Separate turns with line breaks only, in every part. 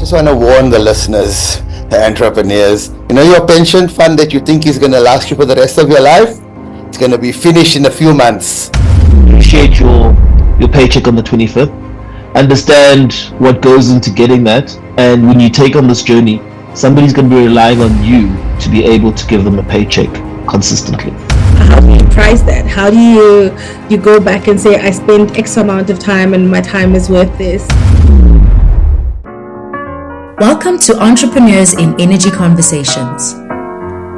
Just want to warn the listeners, the entrepreneurs. Your pension fund that you think is going to last you for the rest of your life, it's going to be finished in a few months.
Appreciate your paycheck on the 25th. Understand what goes into getting that. And when you take on this journey, somebody's going to be relying on you to be able to give them a paycheck consistently.
How do you price that? How do you go back and say, I spent X amount of time and my time is worth this?
Welcome to Entrepreneurs in Energy Conversations.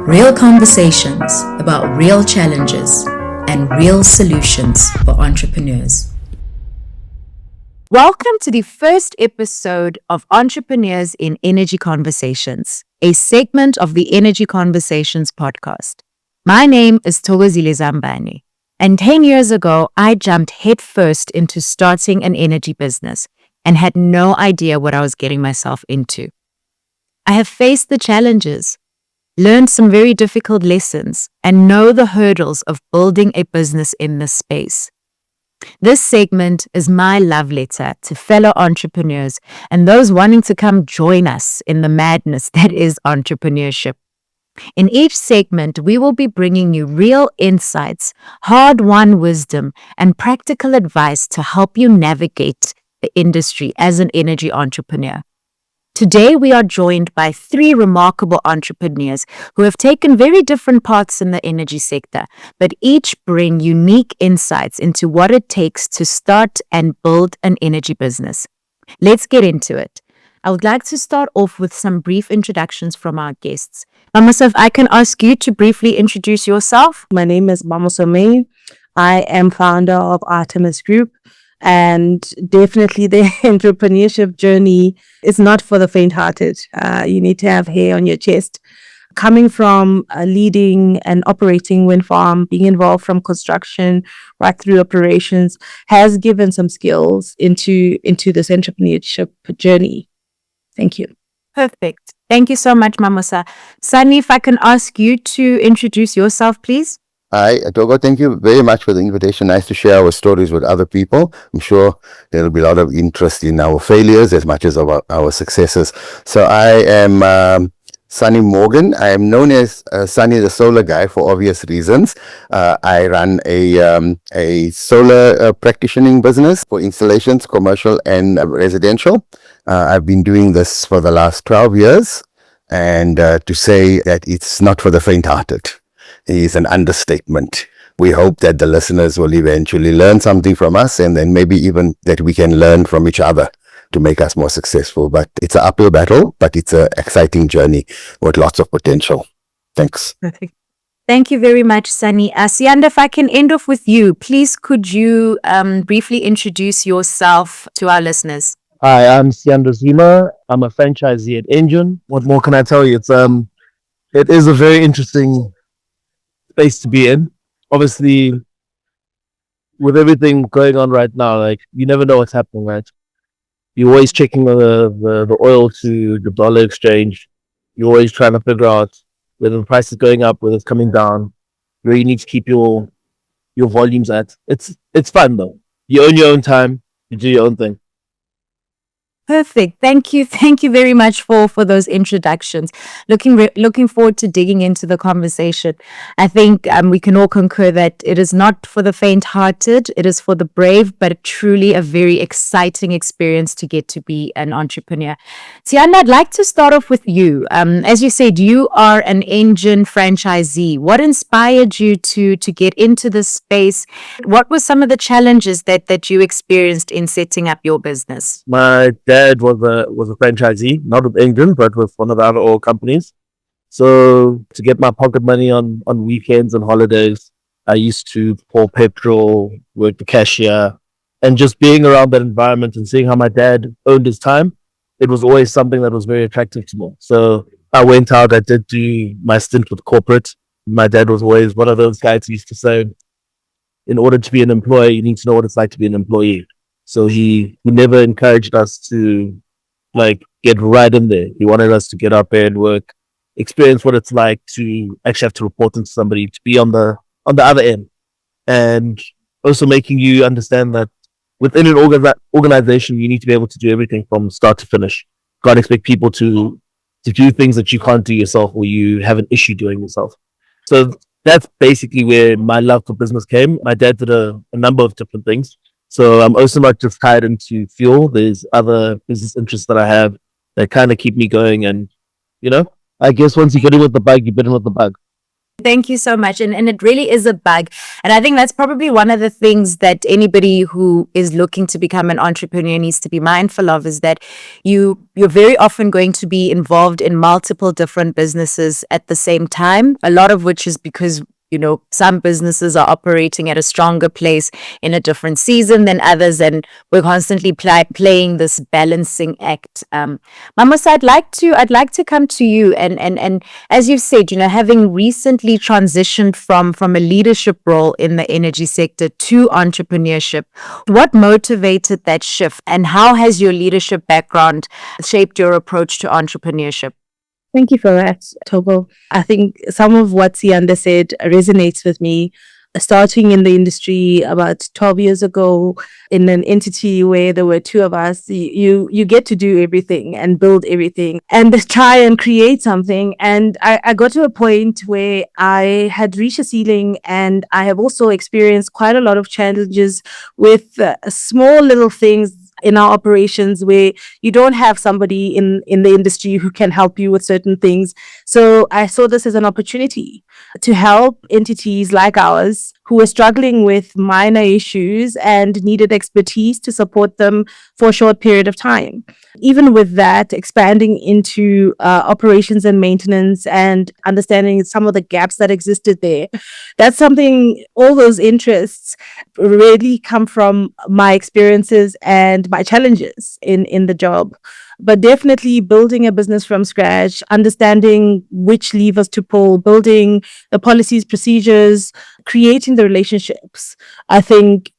Real conversations about real challenges and real solutions for entrepreneurs.
Welcome to the first episode of Entrepreneurs in Energy Conversations, a segment of the Energy Conversations podcast. My name is Thokozile Zambane, and 10 years ago, I jumped headfirst into starting an energy business and had no idea what I was getting myself into. I have faced the challenges, learned some very difficult lessons, and know the hurdles of building a business in this space. This segment is my love letter to fellow entrepreneurs and those wanting to come join us in the madness that is entrepreneurship. In each segment, we will be bringing you real insights, hard-won wisdom, and practical advice to help you navigate the industry as an energy entrepreneur. Today, we are joined by three remarkable entrepreneurs who have taken very different paths in the energy sector, but each bring unique insights into what it takes to start and build an energy business. Let's get into it. I would like to start off with some brief introductions from our guests. Mamosa, if I can ask you to briefly introduce yourself.
My name is Mamosa May. I am founder of Artemis Group. And definitely the entrepreneurship journey is not for the faint-hearted. You need to have hair on your chest. Coming from leading and operating wind farm, being involved from construction right through operations has given some skills into this entrepreneurship journey. Thank you.
Perfect. Thank you so much, Mamosa. Sunny, if I can ask you to introduce yourself, please.
Hi, Togo. Thank you very much for the invitation. Nice to share our stories with other people. I'm sure there'll be a lot of interest in our failures as much as our successes. So I am Sunny Morgan. I am known as Sunny the Solar Guy for obvious reasons. I run a solar practicing business for installations, commercial and residential. I've been doing this for the last 12 years. And to say that it's not for the faint-hearted is an understatement. We hope that the listeners will eventually learn something from us, and then maybe even that we can learn from each other to make us more successful. But it's an uphill battle, but it's an exciting journey with lots of potential. Thanks.
Perfect. Thank you very much, Sunny. Sianda, if I can end off with you, please could you briefly introduce yourself to our listeners?
Hi, I'm Sianda Zima. I'm a franchisee at Engine. What more can I tell you? It is a very interesting space to be in. Obviously, with everything going on right now, like you never know what's happening, right? You're always checking the oil to the dollar exchange. You're always trying to figure out whether the price is going up, whether it's coming down, where you need to keep your volumes at. It's fun though. You own your own time. You do your own thing.
Perfect. Thank you. Thank you very much for those introductions. Looking forward to digging into the conversation. I think we can all concur that it is not for the faint-hearted. It is for the brave, but truly a very exciting experience to get to be an entrepreneur. Tiana, I'd like to start off with you. As you said, you are an Engine franchisee. What inspired you to get into this space? What were some of the challenges that you experienced in setting up your business?
My dad was a franchisee, not with England, but with one of the other oil companies. So to get my pocket money on weekends and holidays, I used to pour petrol, work the cashier, and just being around that environment and seeing how my dad owned his time, it was always something that was very attractive to me. So I went out, I did do my stint with corporate. My dad was always one of those guys who used to say, in order to be an employee, you need to know what it's like to be an employee. So he never encouraged us to get right in there. He wanted us to get up there and work, experience what it's like to actually have to report to somebody, to be on the other end, and also making you understand that within an organization, you need to be able to do everything from start to finish. can't expect people to do things that you can't do yourself or you have an issue doing yourself. So that's basically where my love for business came. My dad did a number of different things. So I'm also not just tied into fuel. There's other business interests that I have that kind of keep me going. And, I guess once you get in with the bug, you get in with the bug.
Thank you so much. And it really is a bug. And I think that's probably one of the things that anybody who is looking to become an entrepreneur needs to be mindful of, is that you're very often going to be involved in multiple different businesses at the same time, a lot of which is because some businesses are operating at a stronger place in a different season than others, and we're constantly playing this balancing act. Mamosa, I'd like to come to you, and as you've said, having recently transitioned from a leadership role in the energy sector to entrepreneurship, what motivated that shift, and how has your leadership background shaped your approach to entrepreneurship?
Thank you for that, Togo. I think some of what Sianda said resonates with me. Starting in the industry about 12 years ago in an entity where there were two of us, you get to do everything and build everything and try and create something. And I got to a point where I had reached a ceiling, and I have also experienced quite a lot of challenges with small little things in our operations where you don't have somebody in the industry who can help you with certain things. So I saw this as an opportunity to help entities like ours who were struggling with minor issues and needed expertise to support them for a short period of time. Even with that, expanding into operations and maintenance and understanding some of the gaps that existed there. That's something, all those interests really come from my experiences and my challenges in the job. But definitely building a business from scratch, understanding which levers to pull, building the policies, procedures, creating the relationships, I think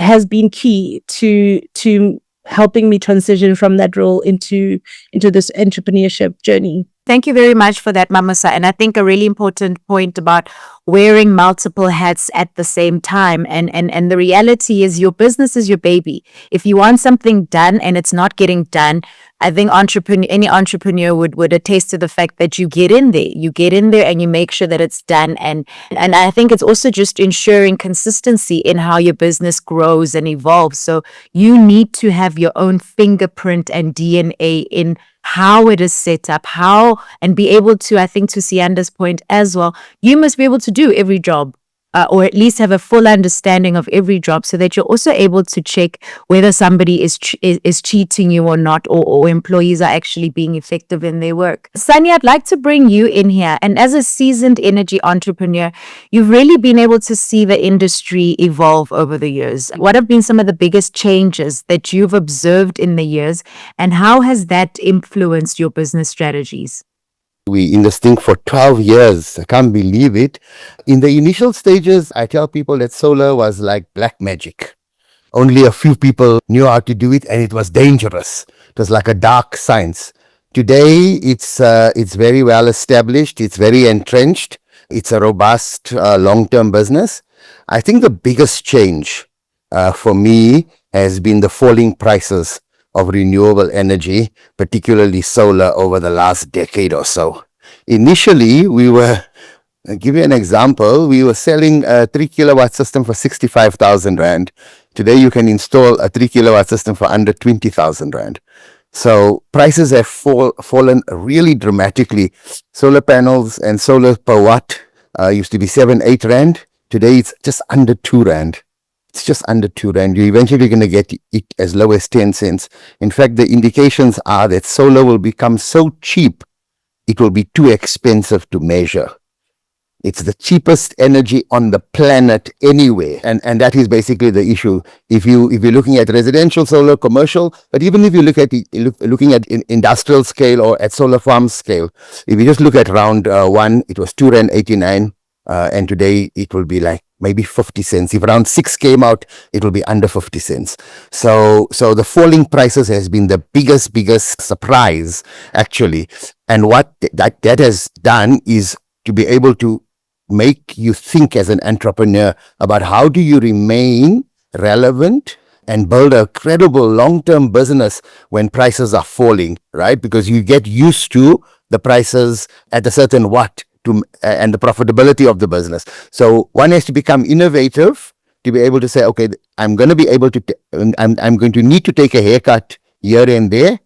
has been key to helping me transition from that role into this entrepreneurship journey.
Thank you very much for that, Mamosa. And I think a really important point about wearing multiple hats at the same time. And the reality is your business is your baby. If you want something done and it's not getting done, I think any entrepreneur would attest to the fact that you get in there and you make sure that it's done. And I think it's also just ensuring consistency in how your business grows and evolves. So you need to have your own fingerprint and DNA in how it is set up, and be able to, I think to Sianda's point as well, you must be able to do every job. Or at least have a full understanding of every job, so that you're also able to check whether somebody is cheating you or not, or employees are actually being effective in their work. Sunny, I'd like to bring you in here. And as a seasoned energy entrepreneur, you've really been able to see the industry evolve over the years. What have been some of the biggest changes that you've observed in the years, and how has that influenced your business strategies?
We in this thing for 12 years. I can't believe it. In the initial stages, I tell people that solar was like black magic. Only a few people knew how to do it, and it was dangerous. It was like a dark science. Today, it's very well established. It's very entrenched. It's a robust long-term business. I think the biggest change for me has been the falling prices of renewable energy, particularly solar, over the last decade or so. Initially, I'll give you an example, we were selling a 3 kilowatt system for 65,000 Rand. Today, you can install a 3 kilowatt system for under 20,000 Rand. So prices have fallen really dramatically. Solar panels and solar per watt used to be 7-8 Rand. Today, it's just under 2 Rand. It's just under 2 Rand. You're eventually going to get it as low as 10 cents. In fact, the indications are that solar will become so cheap, it will be too expensive to measure. It's the cheapest energy on the planet anyway. And that is basically the issue. If you're looking at residential solar, commercial, but even if you looking at industrial scale or at solar farm scale, if you just look at round one, it was 2.89 Rand, and today it will be like maybe 50 cents. If round 6 came out, it will be under 50 cents. So the falling prices has been the biggest surprise, actually. And what that has done is to be able to make you think as an entrepreneur about how do you remain relevant and build a credible long-term business when prices are falling, right? Because you get used to the prices at a certain watt and the profitability of the business. So one has to become innovative to be able to say, okay, I'm going to be able to, I'm going to need to take a haircut here and there,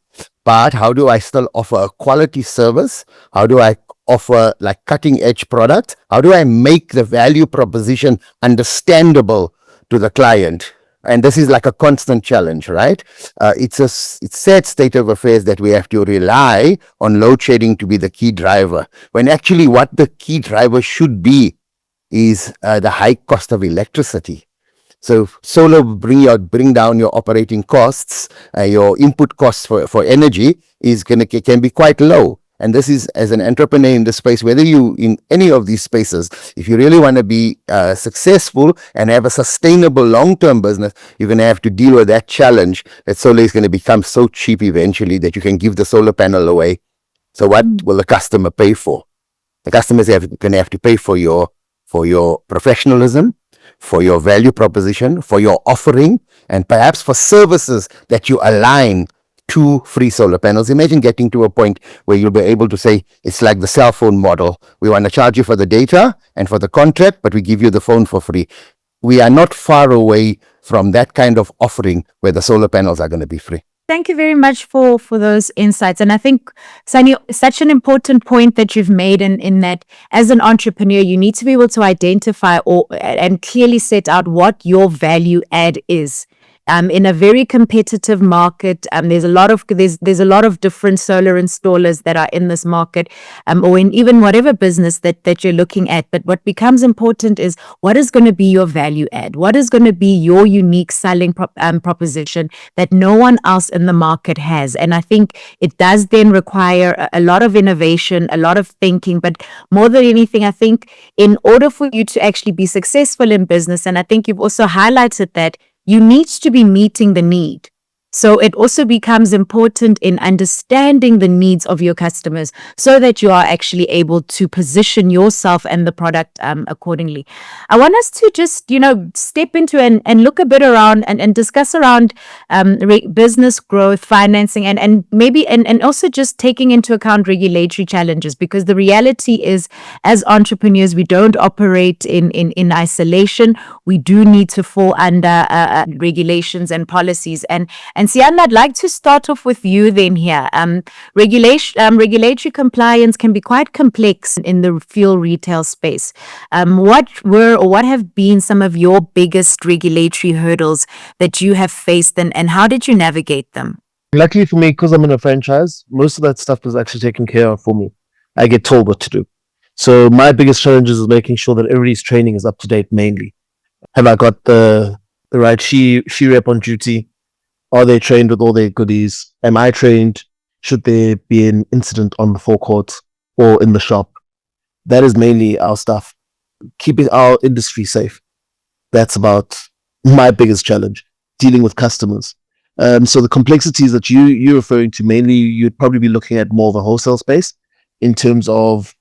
but how do I still offer a quality service? How do I offer like cutting edge products? How do I make the value proposition understandable to the client? And this is like a constant challenge, right? It's sad state of affairs that we have to rely on load shedding to be the key driver, when actually what the key driver should be is the high cost of electricity. So solar bring down your operating costs, your input costs for energy can be quite low. And this is, as an entrepreneur in this space, whether you in any of these spaces, if you really want to be successful and have a sustainable long-term business, you're going to have to deal with that challenge that solar is going to become so cheap eventually that you can give the solar panel away. So what will the customer pay for? The customers are going to have to pay for your professionalism, for your value proposition, for your offering, and perhaps for services that you align to free solar panels. Imagine getting to a point where you'll be able to say, it's like the cell phone model. We want to charge you for the data and for the contract, but we give you the phone for free. We are not far away from that kind of offering where the solar panels are going to be free.
Thank you very much for those insights. And I think, Sunny, such an important point that you've made in that as an entrepreneur, you need to be able to identify and clearly set out what your value add is. In a very competitive market, there's a lot of different solar installers that are in this market, or in even whatever business that you're looking at. But what becomes important is what is going to be your value add? What is going to be your unique selling proposition that no one else in the market has? And I think it does then require a lot of innovation, a lot of thinking. But more than anything, I think in order for you to actually be successful in business, and I think you've also highlighted that, you need to be meeting the need. So it also becomes important in understanding the needs of your customers so that you are actually able to position yourself and the product accordingly. I want us to just, step into and look a bit around and discuss around business growth, financing, and maybe and also just taking into account regulatory challenges, because the reality is, as entrepreneurs, we don't operate in isolation. We do need to fall under regulations and policies. And Sian, I'd like to start off with you then here. Regulatory compliance can be quite complex in the fuel retail space. What have been some of your biggest regulatory hurdles that you have faced, and how did you navigate them?
Luckily for me, because I'm in a franchise, most of that stuff is actually taken care of for me. I get told what to do. So my biggest challenge is making sure that everybody's training is up to date mainly. Have I got the right she rep on duty? Are they trained with all their goodies? Am I trained? Should there be an incident on the forecourt or in the shop? That is mainly our stuff. Keeping our industry safe. That's about my biggest challenge, dealing with customers. So the complexities that you're referring to, mainly you'd probably be looking at more of a wholesale space in terms of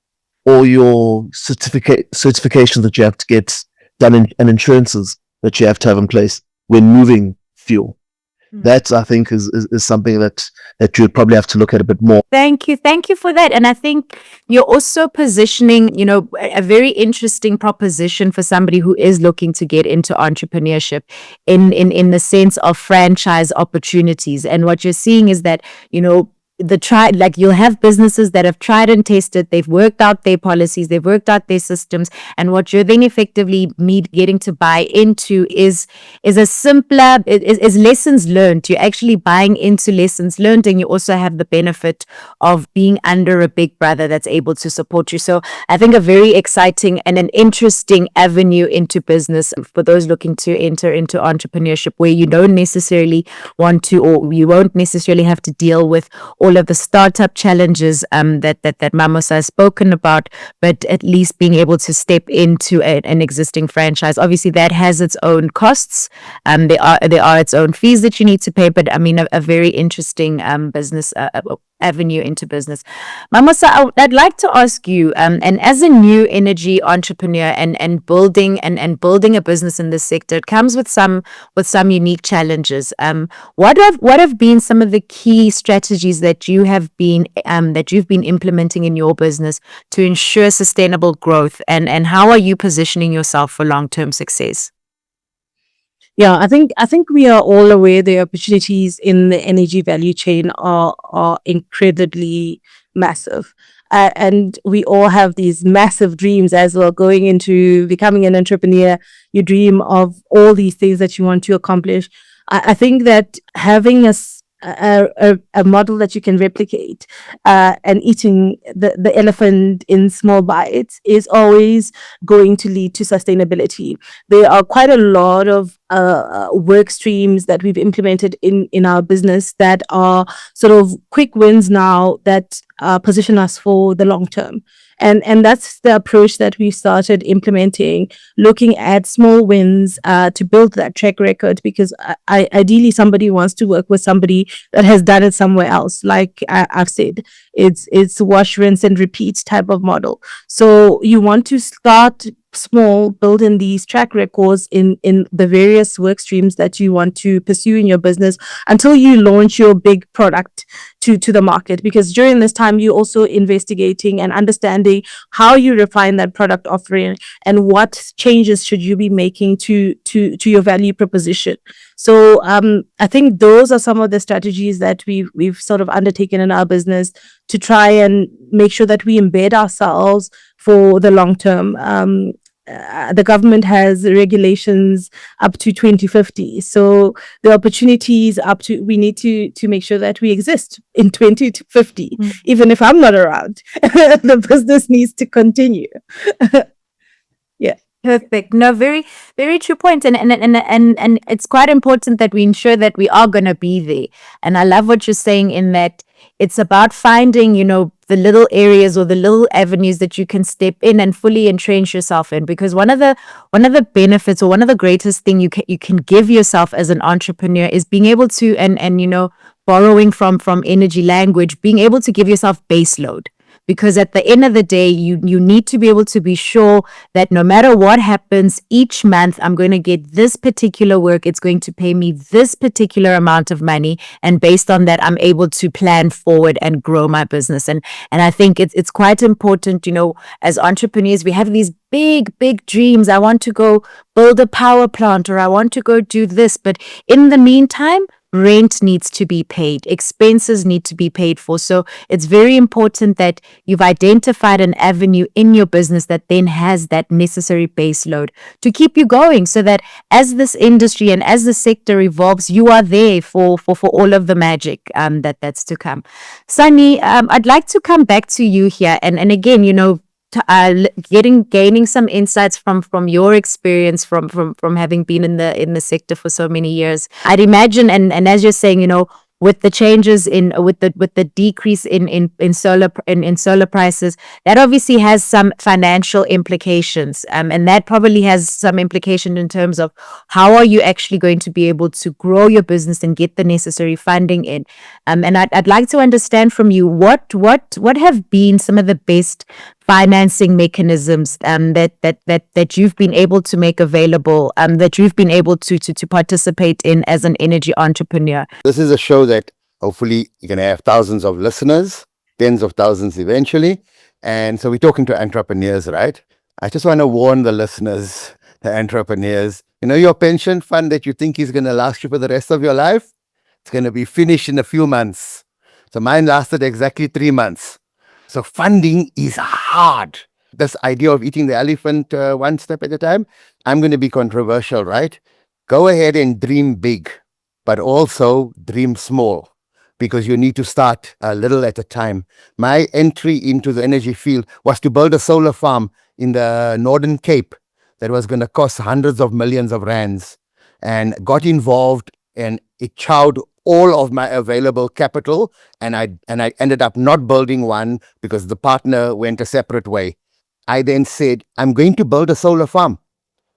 all your certifications that you have to get done and insurances that you have to have in place when moving fuel. That, I think, is something that you would probably have to look at a bit more.
Thank you for that. And I think you're also positioning, a very interesting proposition for somebody who is looking to get into entrepreneurship in the sense of franchise opportunities. And what you're seeing is that, you'll have businesses that have tried and tested, they've worked out their policies, they've worked out their systems, and what you're then effectively getting to buy into is a simpler, is lessons learned. You're actually buying into lessons learned, and you also have the benefit of being under a big brother that's able to support you. So I think a very exciting and an interesting avenue into business for those looking to enter into entrepreneurship, where you don't necessarily want to, or you won't necessarily have to deal with all of the startup challenges that Mamosa has spoken about, but at least being able to step into an existing franchise. Obviously, that has its own costs. There are its own fees that you need to pay, but I mean, a very interesting business avenue into business. Mamosa, I'd like to ask you, and as a new energy entrepreneur and building building a business in this sector, it comes with some unique challenges. What have been some of the key strategies that you've been implementing in your business to ensure sustainable growth, and how are you positioning yourself for long-term success?
Yeah, I think we are all aware the opportunities in the energy value chain are incredibly massive. And we all have these massive dreams as well. Going into becoming an entrepreneur, you dream of all these things that you want to accomplish. I think that having a model that you can replicate, and eating the elephant in small bites is always going to lead to sustainability. There are quite a lot of work streams that we've implemented in our business that are sort of quick wins now that position us for the long term. And that's the approach that we started implementing, looking at small wins to build that track record, because ideally somebody wants to work with somebody that has done it somewhere else. Like I've said, it's wash, rinse and repeat type of model. So you want to start small, building these track records in the various work streams that you want to pursue in your business until you launch your big product to the market. Because during this time, you're also investigating and understanding how you refine that product offering and what changes should you be making to your value proposition. So I think those are some of the strategies that we've sort of undertaken in our business to try and make sure that we embed ourselves for the long term. The government has regulations up to 2050. So the opportunities we need to make sure that we exist in 2050. Even if I'm not around, the business needs to continue. Yeah.
Perfect. No, very, very true point. And it's quite important that we ensure that we are going to be there. And I love what you're saying in that it's about finding, the little areas or the little avenues that you can step in and fully entrench yourself in. Because one of the benefits, or one of the greatest thing you can give yourself as an entrepreneur is being able to, and borrowing from energy language, being able to give yourself base load. Because at the end of the day, you need to be able to be sure that no matter what happens each month, I'm going to get this particular work. It's going to pay me this particular amount of money. And based on that, I'm able to plan forward and grow my business. And I think it's quite important, as entrepreneurs, we have these big, big dreams. I want to go build a power plant, or I want to go do this. But in the meantime, rent needs to be paid, expenses need to be paid for. So it's very important that you've identified an avenue in your business that then has that necessary base load to keep you going, so that as this industry and as the sector evolves, you are there for all of the magic that's to come. Sunny, I'd like to come back to you here, and again, gaining some insights from your experience from having been in the sector for so many years. I'd imagine, and as you're saying, with the changes with the decrease in solar prices, that obviously has some financial implications, and that probably has some implication in terms of how are you actually going to be able to grow your business and get the necessary funding in. And I'd like to understand from you what have been some of the best financing mechanisms that you've been able to make available, that you've been able to participate in as an energy entrepreneur.
This is a show that hopefully you're going to have thousands of listeners, tens of thousands eventually. And so we're talking to entrepreneurs, right? I just want to warn the listeners, the entrepreneurs, your pension fund that you think is going to last you for the rest of your life, it's going to be finished in a few months. So mine lasted exactly 3 months. So funding is hard. This idea of eating the elephant one step at a time, I'm going to be controversial, right? Go ahead and dream big, but also dream small, because you need to start a little at a time. My entry into the energy field was to build a solar farm in the Northern Cape that was going to cost hundreds of millions of rands, and got involved, and it chowed all of my available capital, and I ended up not building one because the partner went a separate way. I then said, I'm going to build a solar farm,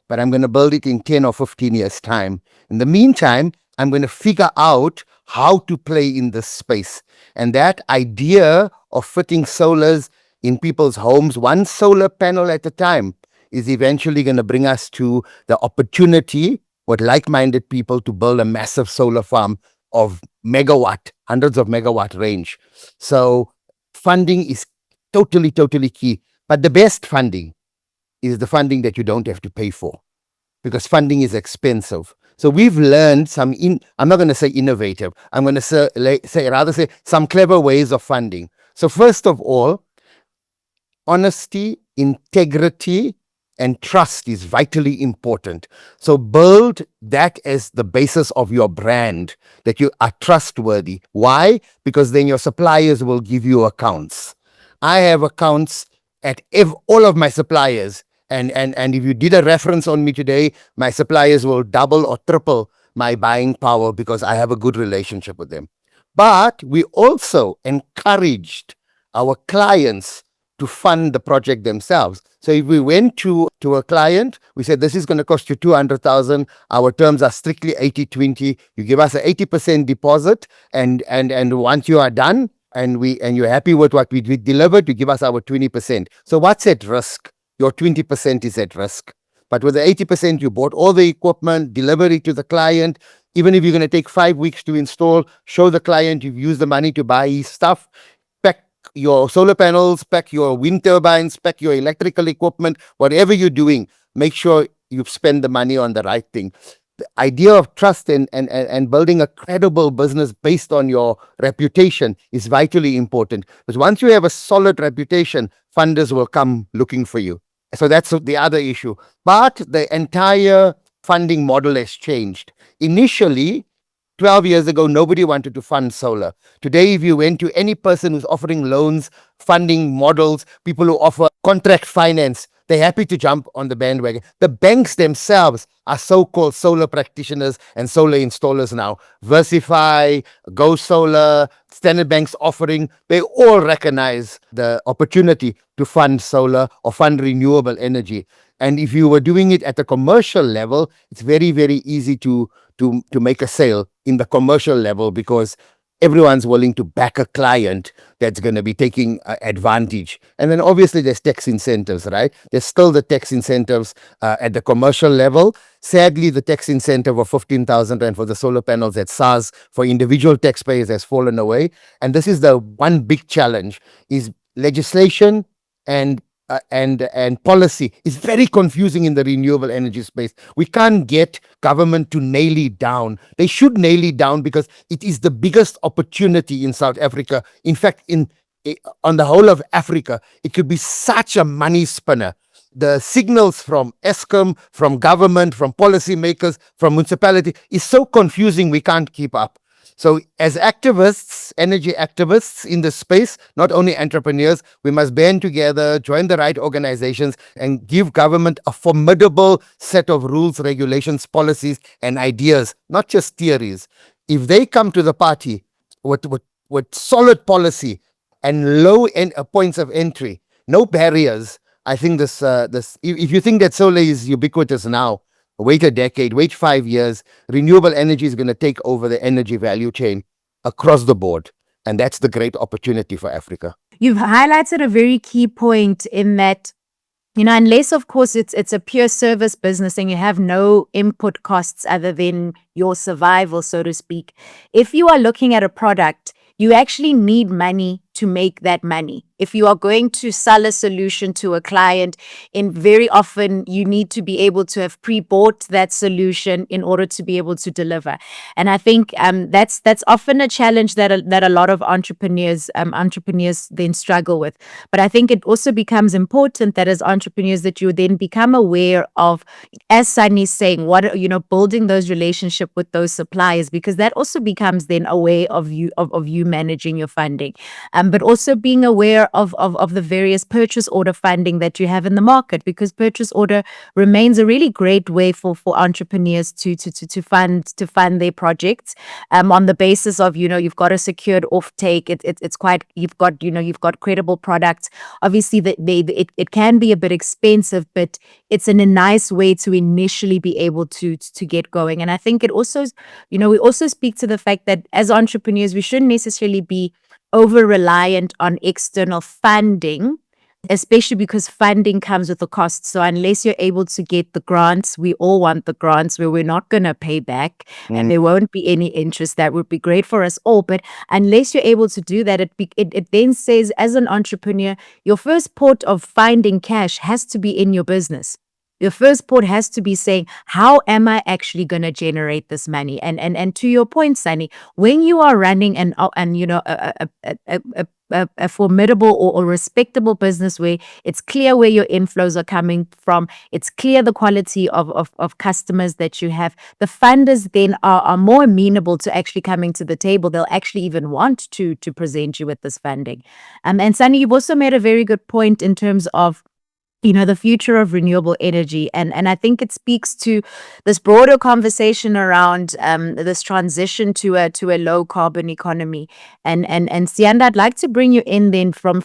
but I'm going to build it in 10 or 15 years' time. In the meantime, I'm going to figure out how to play in this space. And that idea of fitting solars in people's homes, one solar panel at a time, is eventually going to bring us to the opportunity with like-minded people to build a massive solar farm of megawatt, hundreds of megawatt range. So funding is totally, totally key. But the best funding is the funding that you don't have to pay for, because funding is expensive. So we've learned I'm not going to say innovative, I'm going to say some clever ways of funding. So first of all, honesty, integrity, and trust is vitally important. So build that as the basis of your brand, that you are trustworthy. Why? Because then your suppliers will give you accounts. I have accounts at all of my suppliers. And if you did a reference on me today, my suppliers will double or triple my buying power because I have a good relationship with them. But we also encouraged our clients to fund the project themselves. So if we went to a client, we said, this is going to cost you 200,000. Our terms are strictly 80-20. You give us an 80% deposit, and once you are done and you're happy with what we delivered, you give us our 20%. So what's at risk? Your 20% is at risk. But with the 80%, you bought all the equipment, deliver it to the client. Even if you're going to take 5 weeks to install, show the client you've used the money to buy his stuff, pack your solar panels, pack your wind turbines, pack your electrical equipment, whatever you're doing, make sure you spend the money on the right thing. The idea of trust and building a credible business based on your reputation is vitally important. Because once you have a solid reputation, funders will come looking for you. So that's the other issue. But the entire funding model has changed. Initially, 12 years ago, nobody wanted to fund solar. Today, if you went to any person who's offering loans, funding models, people who offer contract finance, they're happy to jump on the bandwagon. The banks themselves are so-called solar practitioners and solar installers now. Versify, Go Solar, Standard Bank's offering, they all recognize the opportunity to fund solar or fund renewable energy. And if you were doing it at a commercial level, it's very, very easy to make a sale in the commercial level, because everyone's willing to back a client that's going to be taking advantage. And then obviously there's tax incentives, right? There's still the tax incentives at the commercial level. Sadly, the tax incentive of 15,000 Rand for the solar panels at SARS for individual taxpayers has fallen away. And this is the one big challenge, is legislation and policy is very confusing in the renewable energy space. We can't get government to nail it down. They should nail it down, because it is the biggest opportunity in South Africa. In fact, on the whole of Africa, it could be such a money spinner. The signals from Eskom, from government, from policymakers, from municipality is so confusing, we can't keep up. So as activists, energy activists in this space, not only entrepreneurs, we must band together, join the right organizations, and give government a formidable set of rules, regulations, policies, and ideas, not just theories. If they come to the party with solid policy and low points of entry, no barriers, I think if you think that solar is ubiquitous now, wait a decade, wait 5 years. Renewable energy is going to take over the energy value chain across the board. And that's the great opportunity for Africa.
You've highlighted a very key point in that, unless, of course, it's a pure service business and you have no input costs other than your survival, so to speak. If you are looking at a product, you actually need money to make that money. If you are going to sell a solution to a client, very often you need to be able to have pre-bought that solution in order to be able to deliver. And I think that's often a challenge that a lot of entrepreneurs then struggle with. But I think it also becomes important that as entrepreneurs that you then become aware of, as Sunny's saying, building those relationships with those suppliers, because that also becomes then a way of you managing your funding. But also being aware aware of the various purchase order funding that you have in the market, because purchase order remains a really great way for entrepreneurs to fund their projects on the basis of, you've got a secured offtake. It's quite, you've got credible products. Obviously, it can be a bit expensive, but it's in a nice way to initially be able to get going. And I think it also, we also speak to the fact that as entrepreneurs, we shouldn't necessarily be over reliant on external funding, especially because funding comes with a cost. So unless you're able to get the grants, we all want the grants where we're not going to pay back and there won't be any interest. That would be great for us all. But unless you're able to do that, it then says, as an entrepreneur, your first port of finding cash has to be in your business. Your first port has to be saying, how am I actually going to generate this money? And to your point, Sunny, when you are running a formidable or respectable business where it's clear where your inflows are coming from, it's clear the quality of customers that you have, the funders then are more amenable to actually coming to the table. They'll actually even want to present you with this funding. And Sunny, you've also made a very good point in terms of the future of renewable energy. And I think it speaks to this broader conversation around this transition to a low carbon economy. And Sianda, I'd like to bring you in then from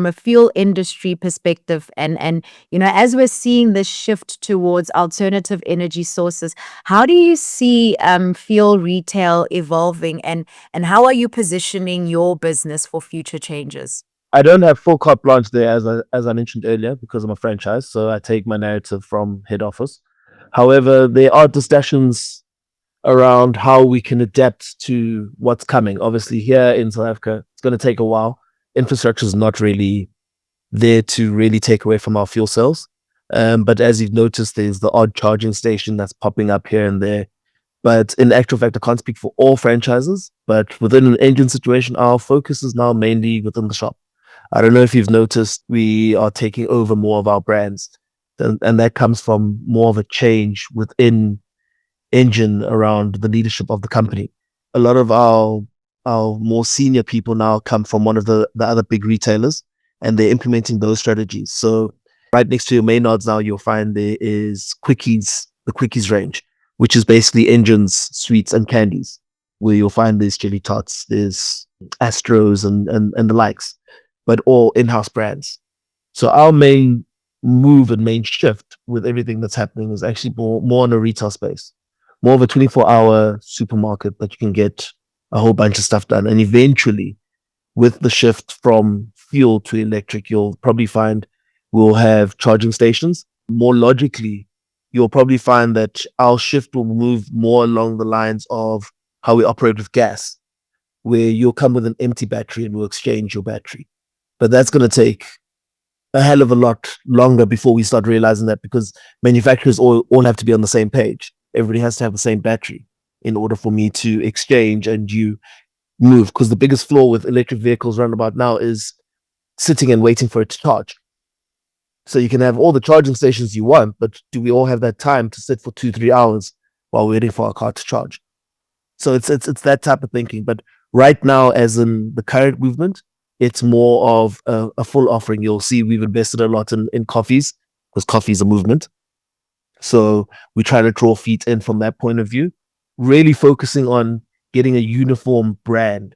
a fuel industry perspective. And as we're seeing this shift towards alternative energy sources, how do you see fuel retail evolving, and how are you positioning your business for future changes?
I don't have full carte blanche there, as I mentioned earlier, because I'm a franchise. So I take my narrative from head office. However, there are discussions around how we can adapt to what's coming. Obviously, here in South Africa, it's going to take a while. Infrastructure is not really there to really take away from our fuel cells. But as you've noticed, there's the odd charging station that's popping up here and there. But in actual fact, I can't speak for all franchises. But within an engine situation, our focus is now mainly within the shop. I don't know if you've noticed, we are taking over more of our brands, and that comes from more of a change within engine around the leadership of the company. A lot of our more senior people now come from one of the other big retailers, and they're implementing those strategies. So right next to your Maynards now, you'll find there is Quickies, the Quickies range, which is basically engines, sweets, and candies, where you'll find there's Jelly Tots, there's Astros, and the likes, but all in-house brands. So our main move and main shift with everything that's happening is actually more on a retail space, more of a 24-hour supermarket that you can get a whole bunch of stuff done. And eventually, with the shift from fuel to electric, you'll probably find we'll have charging stations. More logically, you'll probably find that our shift will move more along the lines of how we operate with gas, where you'll come with an empty battery and we'll exchange your battery. But that's going to take a hell of a lot longer before we start realizing that, because manufacturers all have to be on the same page. Everybody has to have the same battery in order for me to exchange and you move. Because the biggest flaw with electric vehicles around about now is sitting and waiting for it to charge. So you can have all the charging stations you want, but do we all have that time to sit for 2-3 hours while waiting for our car to charge? So it's that type of thinking. But right now, as in the current movement, it's more of a full offering. You'll see we've invested a lot in coffees, because coffee is a movement. So we try to draw feet in from that point of view, really focusing on getting a uniform brand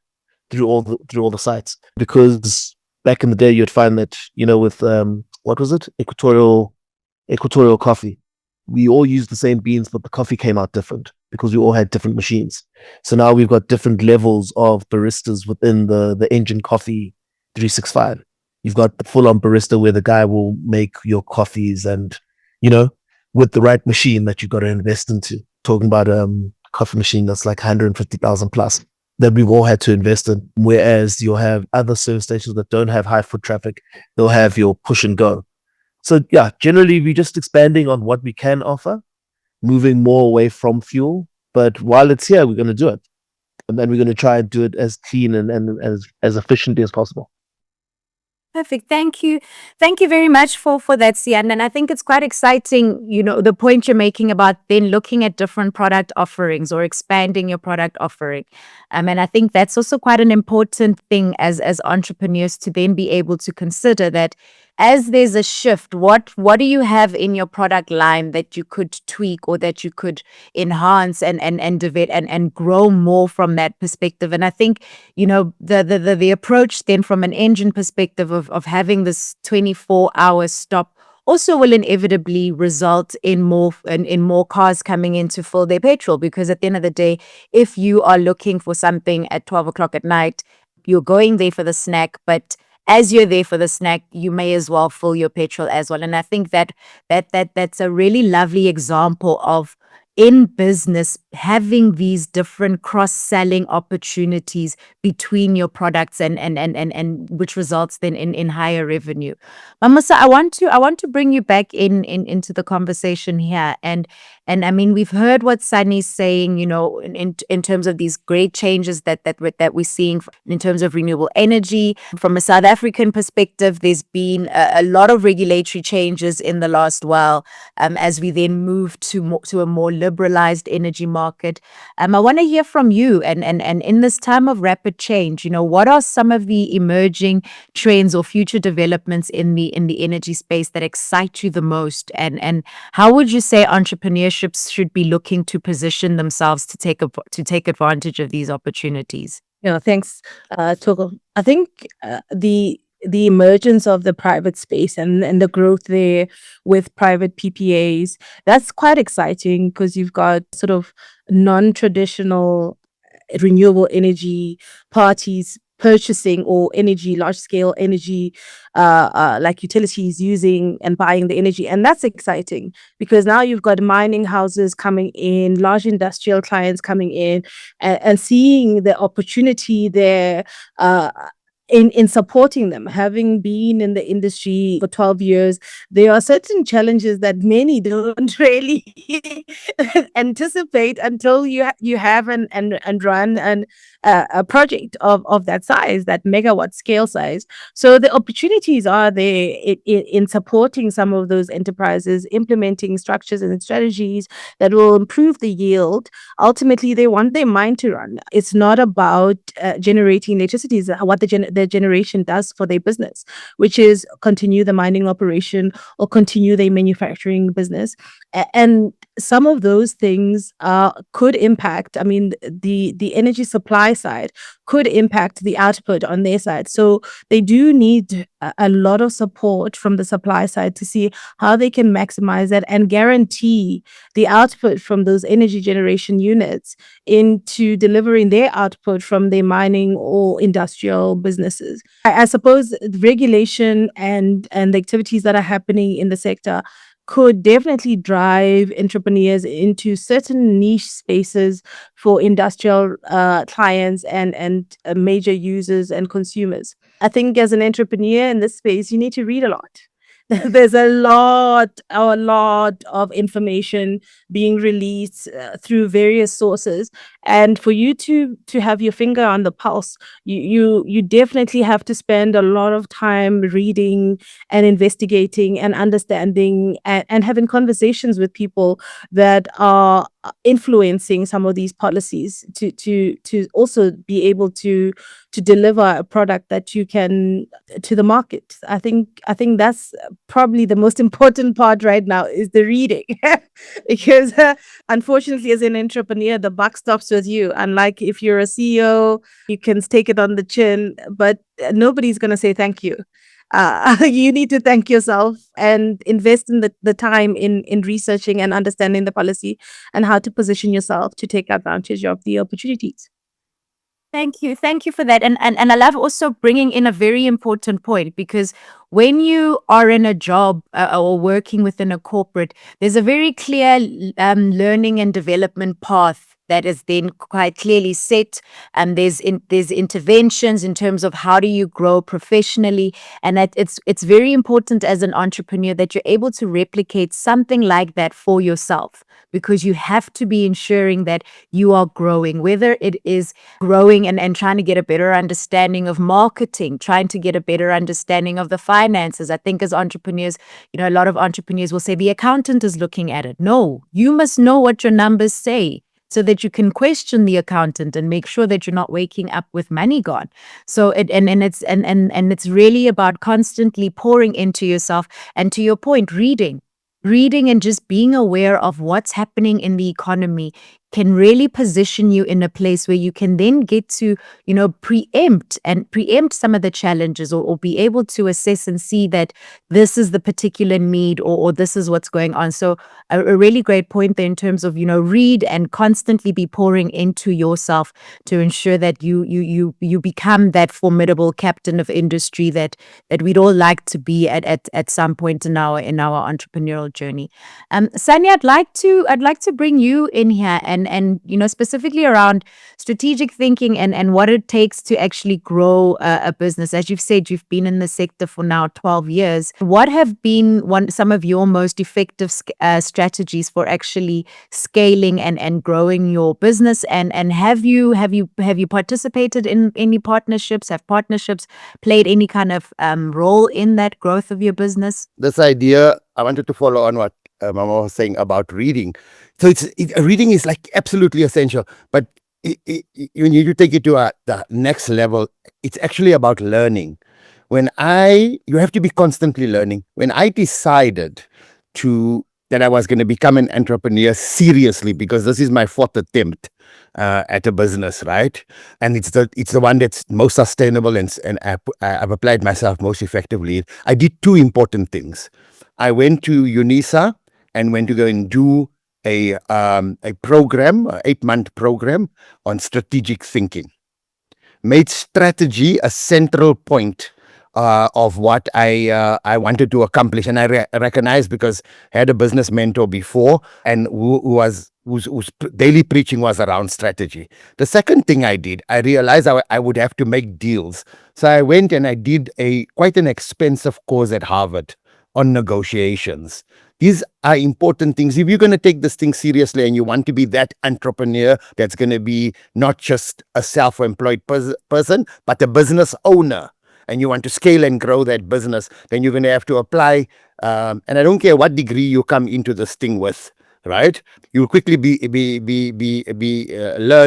through all the sites. Because back in the day, you'd find that, with what was it? Equatorial coffee. We all used the same beans, but the coffee came out different because we all had different machines. So now we've got different levels of baristas within the engine coffee 365. You've got the full-on barista where the guy will make your coffees and, with the right machine that you've got to invest into. Talking about a coffee machine that's like 150,000 plus that we've all had to invest in. Whereas you'll have other service stations that don't have high foot traffic. They'll have your push and go. So yeah, generally we're just expanding on what we can offer, moving more away from fuel. But while it's here, we're going to do it. And then we're going to try and do it as clean and as efficiently as possible.
Perfect. Thank you. Thank you very much for that, Sian. And I think it's quite exciting, the point you're making about then looking at different product offerings or expanding your product offering. And I think that's also quite an important thing as entrepreneurs to then be able to consider that as there's a shift, what do you have in your product line that you could tweak or that you could enhance and develop and grow more from that perspective? And I think the approach then from an engine perspective of having this 24-hour stop also will inevitably result in more cars coming in to fill their petrol, because at the end of the day, if you are looking for something at 12 o'clock at night, you're going there for the snack, but as you're there for the snack, you may as well fill your petrol as well. And I think that's a really lovely example of, in business, having these different cross-selling opportunities between your products and which results then in higher revenue. Mamusa, I want to bring you back into the conversation here. And I mean, we've heard what Sunny's saying, in terms of these great changes that we're seeing in terms of renewable energy. From a South African perspective, there's been a lot of regulatory changes in the last while, as we then move to a more liberalized energy market. I want to hear from you, and in this time of rapid change, what are some of the emerging trends or future developments in the energy space that excite you the most, and how would you say entrepreneurships should be looking to position themselves to take advantage of these opportunities?
Thanks, Togo. I think the emergence of the private space and the growth there with private PPAs, that's quite exciting, because you've got sort of non-traditional renewable energy parties purchasing or large scale energy, like utilities using and buying the energy. And that's exciting, because now you've got mining houses coming in, large industrial clients coming in, and seeing the opportunity there, in supporting them. Having been in the industry for 12 years, there are certain challenges that many don't really anticipate until you have and run a project of that size, that megawatt scale size. So the opportunities are there in supporting some of those enterprises, implementing structures and strategies that will improve the yield. Ultimately, they want their mine to run. It's not about generating electricity. It's what the generation does for their business, which is continue the mining operation or continue their manufacturing business. And some of those things could impact, I mean, the energy supply side could impact the output on their side. So they do need a lot of support from the supply side to see how they can maximize that and guarantee the output from those energy generation units into delivering their output from their mining or industrial businesses. I suppose regulation and the activities that are happening in the sector could definitely drive entrepreneurs into certain niche spaces for industrial clients and major users and consumers. I think as an entrepreneur in this space, you need to read a lot. There's a lot of information being released through various sources, and for you to have your finger on the pulse, you definitely have to spend a lot of time reading and investigating and understanding and having conversations with people that are influencing some of these policies to also be able to deliver a product that you can to the market. I think that's probably the most important part right now, is the reading. Because unfortunately, as an entrepreneur, the buck stops with you. Unlike if you're a CEO, you can take it on the chin, but nobody's going to say thank you. You need to thank yourself and invest in the time in researching and understanding the policy and how to position yourself to take advantage of the opportunities.
Thank you for that. And I love also bringing in a very important point, because when you are in a job or working within a corporate, there's a very clear learning and development path that is then quite clearly set. And there's interventions in terms of how do you grow professionally, and that it's very important as an entrepreneur that you're able to replicate something like that for yourself, because you have to be ensuring that you are growing, whether it is growing and trying to get a better understanding of marketing, trying to get a better understanding of the finances. I think as entrepreneurs, a lot of entrepreneurs will say the accountant is looking at it. No, you must know what your numbers say, so that you can question the accountant and make sure that you're not waking up with money gone. So it's really about constantly pouring into yourself, and to your point, reading and just being aware of what's happening in the economy can really position you in a place where you can then get to, preempt some of the challenges, or be able to assess and see that this is the particular need, or this is what's going on. So a really great point there in terms of, read and constantly be pouring into yourself to ensure that you become that formidable captain of industry that we'd all like to be at some point in our entrepreneurial journey. Sanya, I'd like to bring you in here and specifically around strategic thinking and what it takes to actually grow a business. As you've said, you've been in the sector for now 12 years. What have been some of your most effective strategies for actually scaling and growing your business? And have you participated in any partnerships? Have partnerships played any kind of role in that growth of your business?
This idea, I wanted to follow on what Mama was saying about reading. So reading is like absolutely essential, but you need to take it to the next level. It's actually about learning. You have to be constantly learning. When I decided that I was going to become an entrepreneur seriously, because this is my fourth attempt at a business, right? And it's the one that's most sustainable, and I've applied myself most effectively. I did two important things. I went to UNISA and went to go and do a program, an 8-month program on strategic thinking. Made strategy a central point of what I wanted to accomplish, and I recognized, because I had a business mentor before, and whose daily preaching was around strategy. The second thing I did, I realized I would have to make deals, so I went and I did quite an expensive course at Harvard on negotiations. These are important things. If you're going to take this thing seriously and you want to be that entrepreneur that's going to be not just a self-employed person, but a business owner, and you want to scale and grow that business, then you're going to have to apply. And I don't care what degree you come into this thing with, right? You'll quickly learn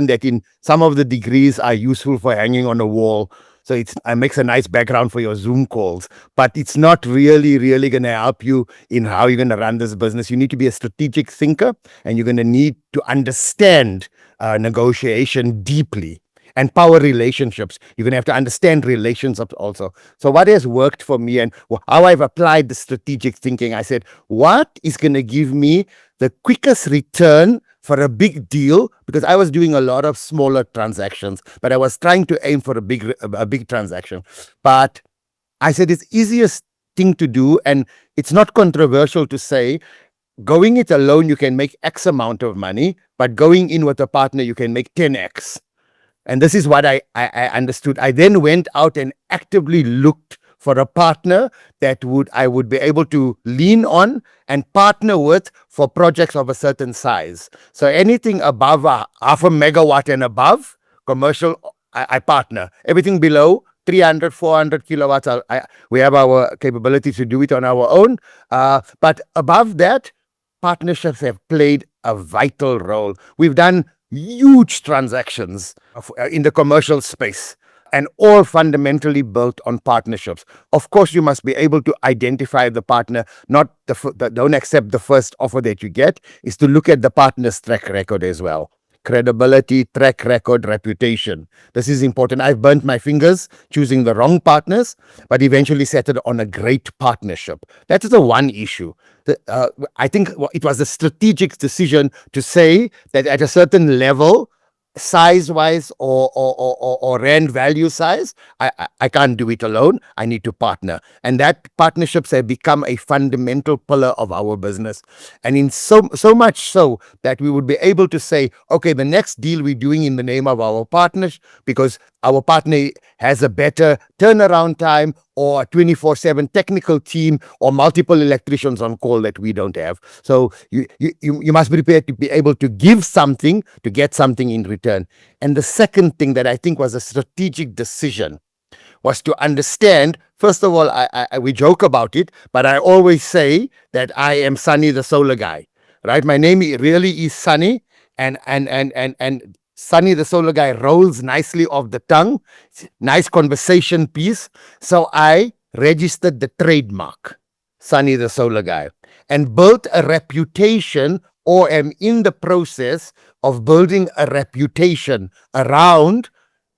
that in some of the degrees are useful for hanging on a wall. So it makes a nice background for your Zoom calls, but it's not really going to help you in how you're going to run this business. You need to be a strategic thinker, and you're going to need to understand negotiation deeply, and power relationships. You're going to have to understand relationships also. So what has worked for me and how I've applied the strategic thinking, I said, what is going to give me the quickest return for a big deal? Because I was doing a lot of smaller transactions, but I was trying to aim for a big transaction. But I said it's easiest thing to do, and it's not controversial to say, going it alone you can make X amount of money, but going in with a partner you can make 10x. And this is what I understood. I then went out and actively looked for a partner that I would be able to lean on and partner with for projects of a certain size. So anything above 0.5 megawatt and above, commercial, I partner. Everything below 300, 400 kilowatts, we have our capability to do it on our own. But above that, partnerships have played a vital role. We've done huge transactions in the commercial space, and all fundamentally built on partnerships. Of course, you must be able to identify the partner. Don't accept the first offer that you get. Is to look at the partner's track record as well. Credibility, track record, reputation. This is important. I've burnt my fingers choosing the wrong partners, but eventually settled on a great partnership. That is the one issue. I think it was a strategic decision to say that at a certain level, size-wise or rand value size, I can't do it alone. I need to partner. And that partnerships have become a fundamental pillar of our business. And in so much so that we would be able to say, okay, the next deal we're doing in the name of our partners, because our partner has a better turnaround time or a 24/7 technical team or multiple electricians on call that we don't have. So you must be prepared to be able to give something to get something in return. And the second thing that I think was a strategic decision was to understand, first of all, we joke about it, but I always say that I am Sunny the solar guy, right? My name really is Sunny, and Sunny the solar guy rolls nicely off the tongue. Nice conversation piece. So I registered the trademark, Sunny the solar guy, and built a reputation, or am in the process of building a reputation around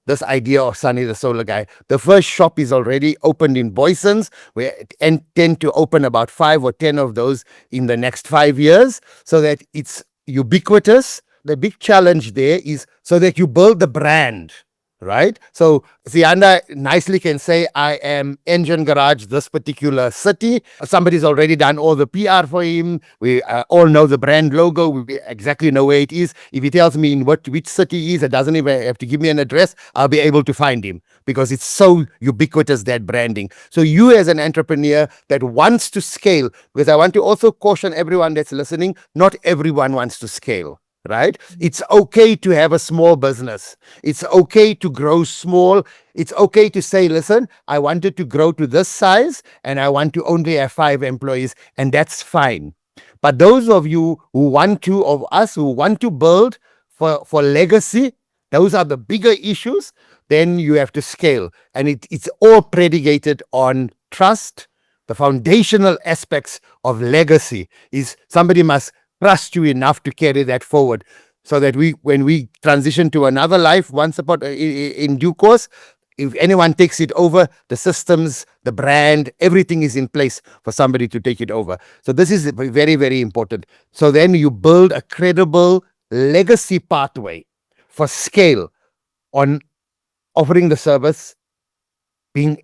this idea of Sunny the solar guy. The first shop is already opened in Boysons. We intend to open about 5 or 10 of those in the next 5 years, so that it's ubiquitous. The big challenge there is so that you build the brand, right? So Sianda nicely can say, I am Engine Garage, this particular city. Somebody's already done all the PR for him. We all know the brand logo. We exactly know where it is. If he tells me in which city he is, it doesn't even have to give me an address. I'll be able to find him because it's so ubiquitous, that branding. So you as an entrepreneur that wants to scale, because I want to also caution everyone that's listening, not everyone wants to scale. Right? It's okay to have a small business. It's okay to grow small. It's okay to say, listen, I wanted to grow to this size and I want to only have 5 employees, and that's fine. But those of you who want to build for legacy, those are the bigger issues, then you have to scale. And it's all predicated on trust. The foundational aspects of legacy is somebody must trust you enough to carry that forward, so that when we transition to another life once upon in due course, if anyone takes it over, the systems, the brand, everything is in place for somebody to take it over. So this is very, very important. So then you build a credible legacy pathway for scale on offering the service, being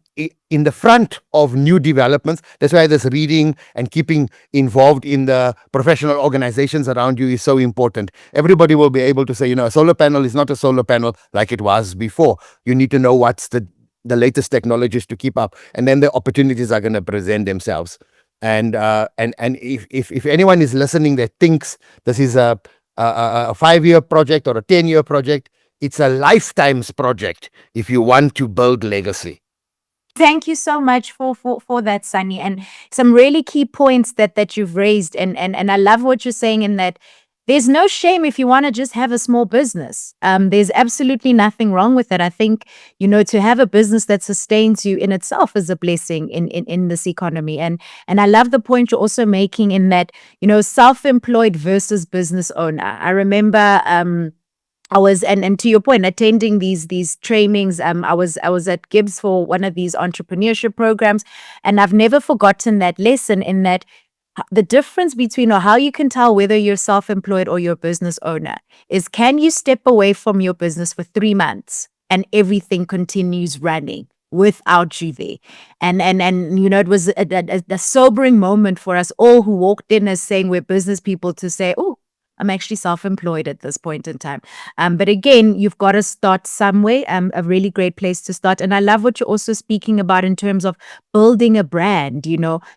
in the front of new developments. That's why this reading and keeping involved in the professional organizations around you is so important. Everybody will be able to say, a solar panel is not a solar panel like it was before. You need to know what's the latest technologies to keep up, and then the opportunities are going to present themselves. And if anyone is listening that thinks this is a 5-year project or a 10-year project, it's a lifetime's project if you want to build legacy.
Thank you so much for that, Sunny, and some really key points that you've raised. And I love what you're saying in that there's no shame if you want to just have a small business. There's absolutely nothing wrong with it. I think, to have a business that sustains you in itself is a blessing in this economy. And I love the point you're also making in that, self-employed versus business owner. I remember, I was, and to your point, attending these trainings. I was at Gibbs for one of these entrepreneurship programs, and I've never forgotten that lesson, in that the difference between, or how you can tell whether you're self-employed or you're a business owner, is, can you step away from your business for 3 months and everything continues running without you there? And it was a sobering moment for us all who walked in as saying we're business people, to say, oh, I'm actually self-employed at this point in time. But again, you've got to start somewhere. A really great place to start. And I love what you're also speaking about in terms of building a brand.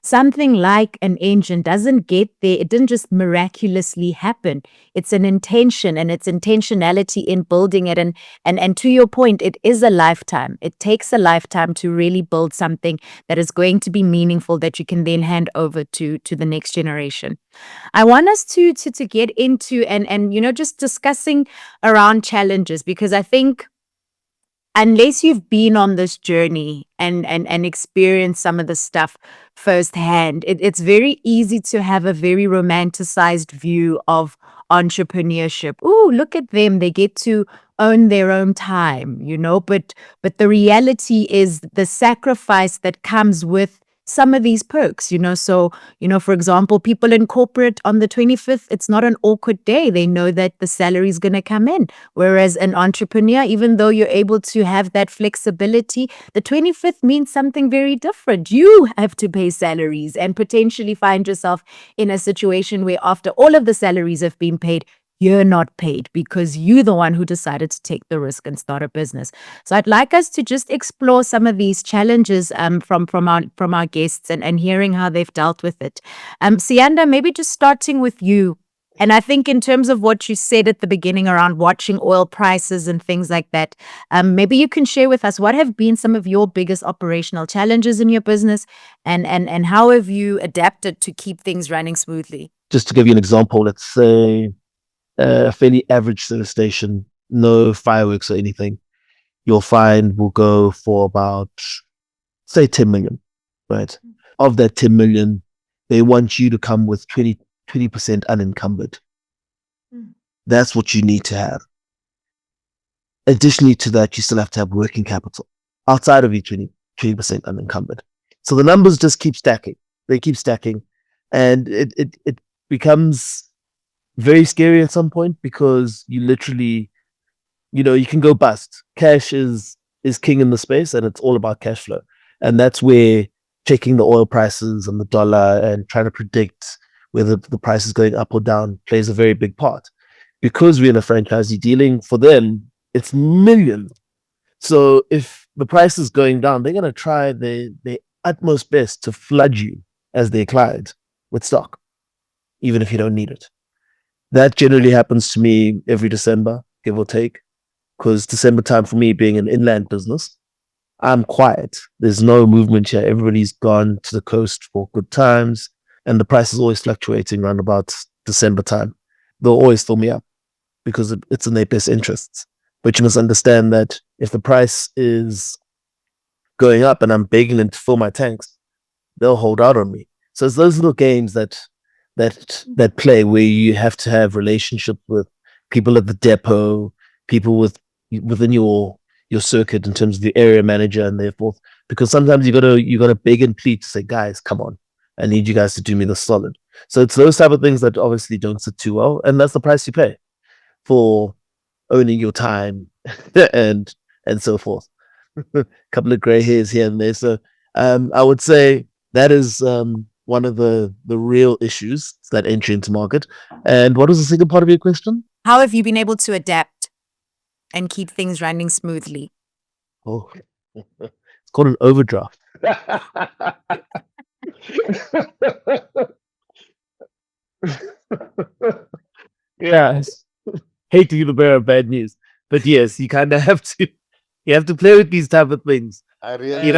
Something like an engine doesn't get there. It didn't just miraculously happen. It's an intention, and it's intentionality in building it. And to your point, it is a lifetime. It takes a lifetime to really build something that is going to be meaningful, that you can then hand over to the next generation. I want us to get into and just discussing around challenges, because I think unless you've been on this journey and experienced some of the stuff firsthand, it's very easy to have a very romanticized view of entrepreneurship. Oh, look at them, they get to own their own time, but the reality is the sacrifice that comes with some of these perks, So, for example, people in corporate on the 25th, it's not an awkward day. They know that the salary is going to come in. Whereas an entrepreneur, even though you're able to have that flexibility, the 25th means something very different. You have to pay salaries and potentially find yourself in a situation where after all of the salaries have been paid, you're not paid because you're the one who decided to take the risk and start a business. So I'd like us to just explore some of these challenges from our guests and hearing how they've dealt with it. Sianda, maybe just starting with you. And I think in terms of what you said at the beginning around watching oil prices and things like that, maybe you can share with us what have been some of your biggest operational challenges in your business and how have you adapted to keep things running smoothly?
Just to give you an example, let's say a fairly average service station, no fireworks or anything, you'll find will go for about, say, 10 million, right? Of that 10 million, they want you to come with 20% unencumbered. That's what you need to have. Additionally to that, you still have to have working capital outside of your 20% unencumbered. So the numbers just keep stacking. They keep stacking. And it becomes very scary at some point because you literally, you can go bust. Cash is king in the space and it's all about cash flow. And that's where checking the oil prices and the dollar and trying to predict whether the price is going up or down plays a very big part. Because we're in a franchisee dealing, for them, it's millions. So if the price is going down, they're going to try their utmost best to flood you as their client with stock, even if you don't need it. That generally happens to me every December, give or take, because December time for me being an inland business, I'm quiet. There's no movement here. Everybody's gone to the coast for good times, and the price is always fluctuating around about December time. They'll always fill me up because it's in their best interests. But you must understand that if the price is going up and I'm begging them to fill my tanks, they'll hold out on me. So it's those little games that play where you have to have relationships with people at the depot, people within your circuit in terms of the area manager and therefore, because sometimes you gotta beg and plead to say, guys, come on, I need you guys to do me the solid. So it's those type of things that obviously don't sit too well, and that's the price you pay for owning your time and so forth. A couple of gray hairs here and there. So I would say that is one of the real issues that entry into market. And what was the second part of your question?
How have you been able to adapt and keep things running smoothly?
Oh, it's called an overdraft. Yes. Hate to be the bearer of bad news, but yes, you kind of have to. You have to play with these type of things.
I really,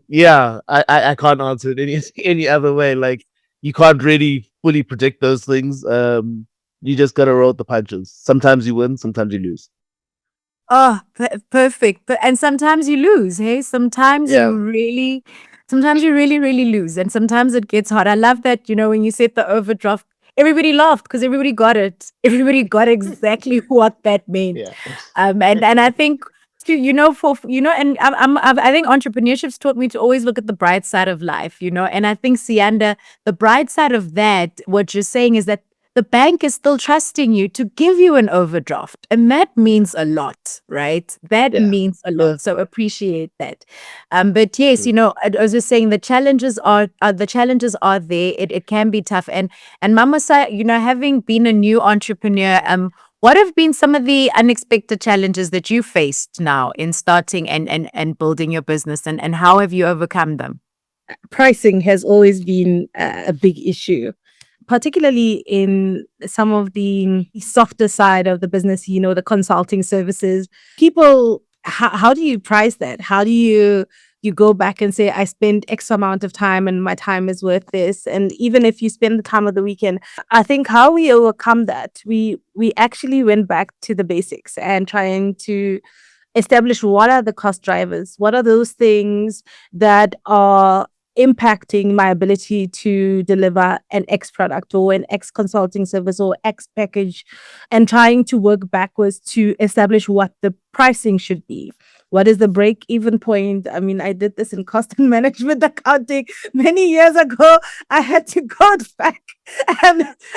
yeah, I can't answer it any other way. Like you can't really fully predict those things. You just gotta roll the punches. Sometimes you win, sometimes you lose.
Oh, perfect. And sometimes you lose, hey? Sometimes
Yeah.
you really, really lose. And sometimes it gets hard. I love that, when you said the overdraft, everybody laughed because everybody got it. Everybody got exactly what that meant.
Yeah.
And I think, and I think entrepreneurship's taught me to always look at the bright side of life, and I think, Sianda, the bright side of that, what you're saying is that the bank is still trusting you to give you an overdraft. And that means a lot, right? That means a lot. So appreciate that. But yes, I was just saying the challenges are there. It can be tough. And Mama Sa, having been a new entrepreneur, what have been some of the unexpected challenges that you faced now in starting and building your business, and how have you overcome them?
Pricing has always been a big issue, particularly in some of the softer side of the business, the consulting services. People, how do you price that? How do you go back and say, I spend X amount of time and my time is worth this? And even if you spend the time of the weekend, I think how we overcome that, we actually went back to the basics and trying to establish what are the cost drivers, what are those things that are impacting my ability to deliver an X product or an X consulting service or X package, and trying to work backwards to establish what the pricing should be. What is the break even point? I mean, I did this in cost and management accounting many years ago. I had to go back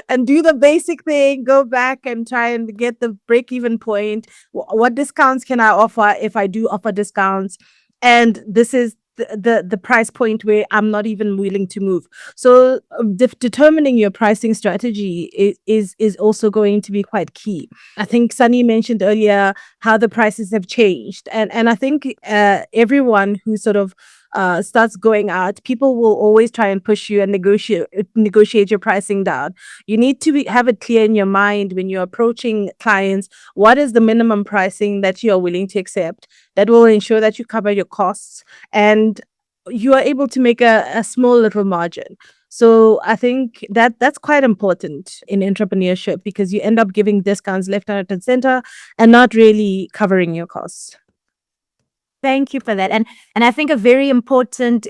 and do the basic thing, go back and try and get the break even point. What discounts can I offer if I do offer discounts? And this is the price point where I'm not even willing to move. So determining your pricing strategy is also going to be quite key. I think Sunny mentioned earlier how the prices have changed, and I think everyone who sort of starts going out, people will always try and push you and negotiate your pricing down. You need to have it clear in your mind when you're approaching clients. What is the minimum pricing that you are willing to accept that will ensure that you cover your costs and you are able to make a small little margin? So I think that's quite important in entrepreneurship, because you end up giving discounts left, right, and center and not really covering your costs.
Thank you for that. And I think a very important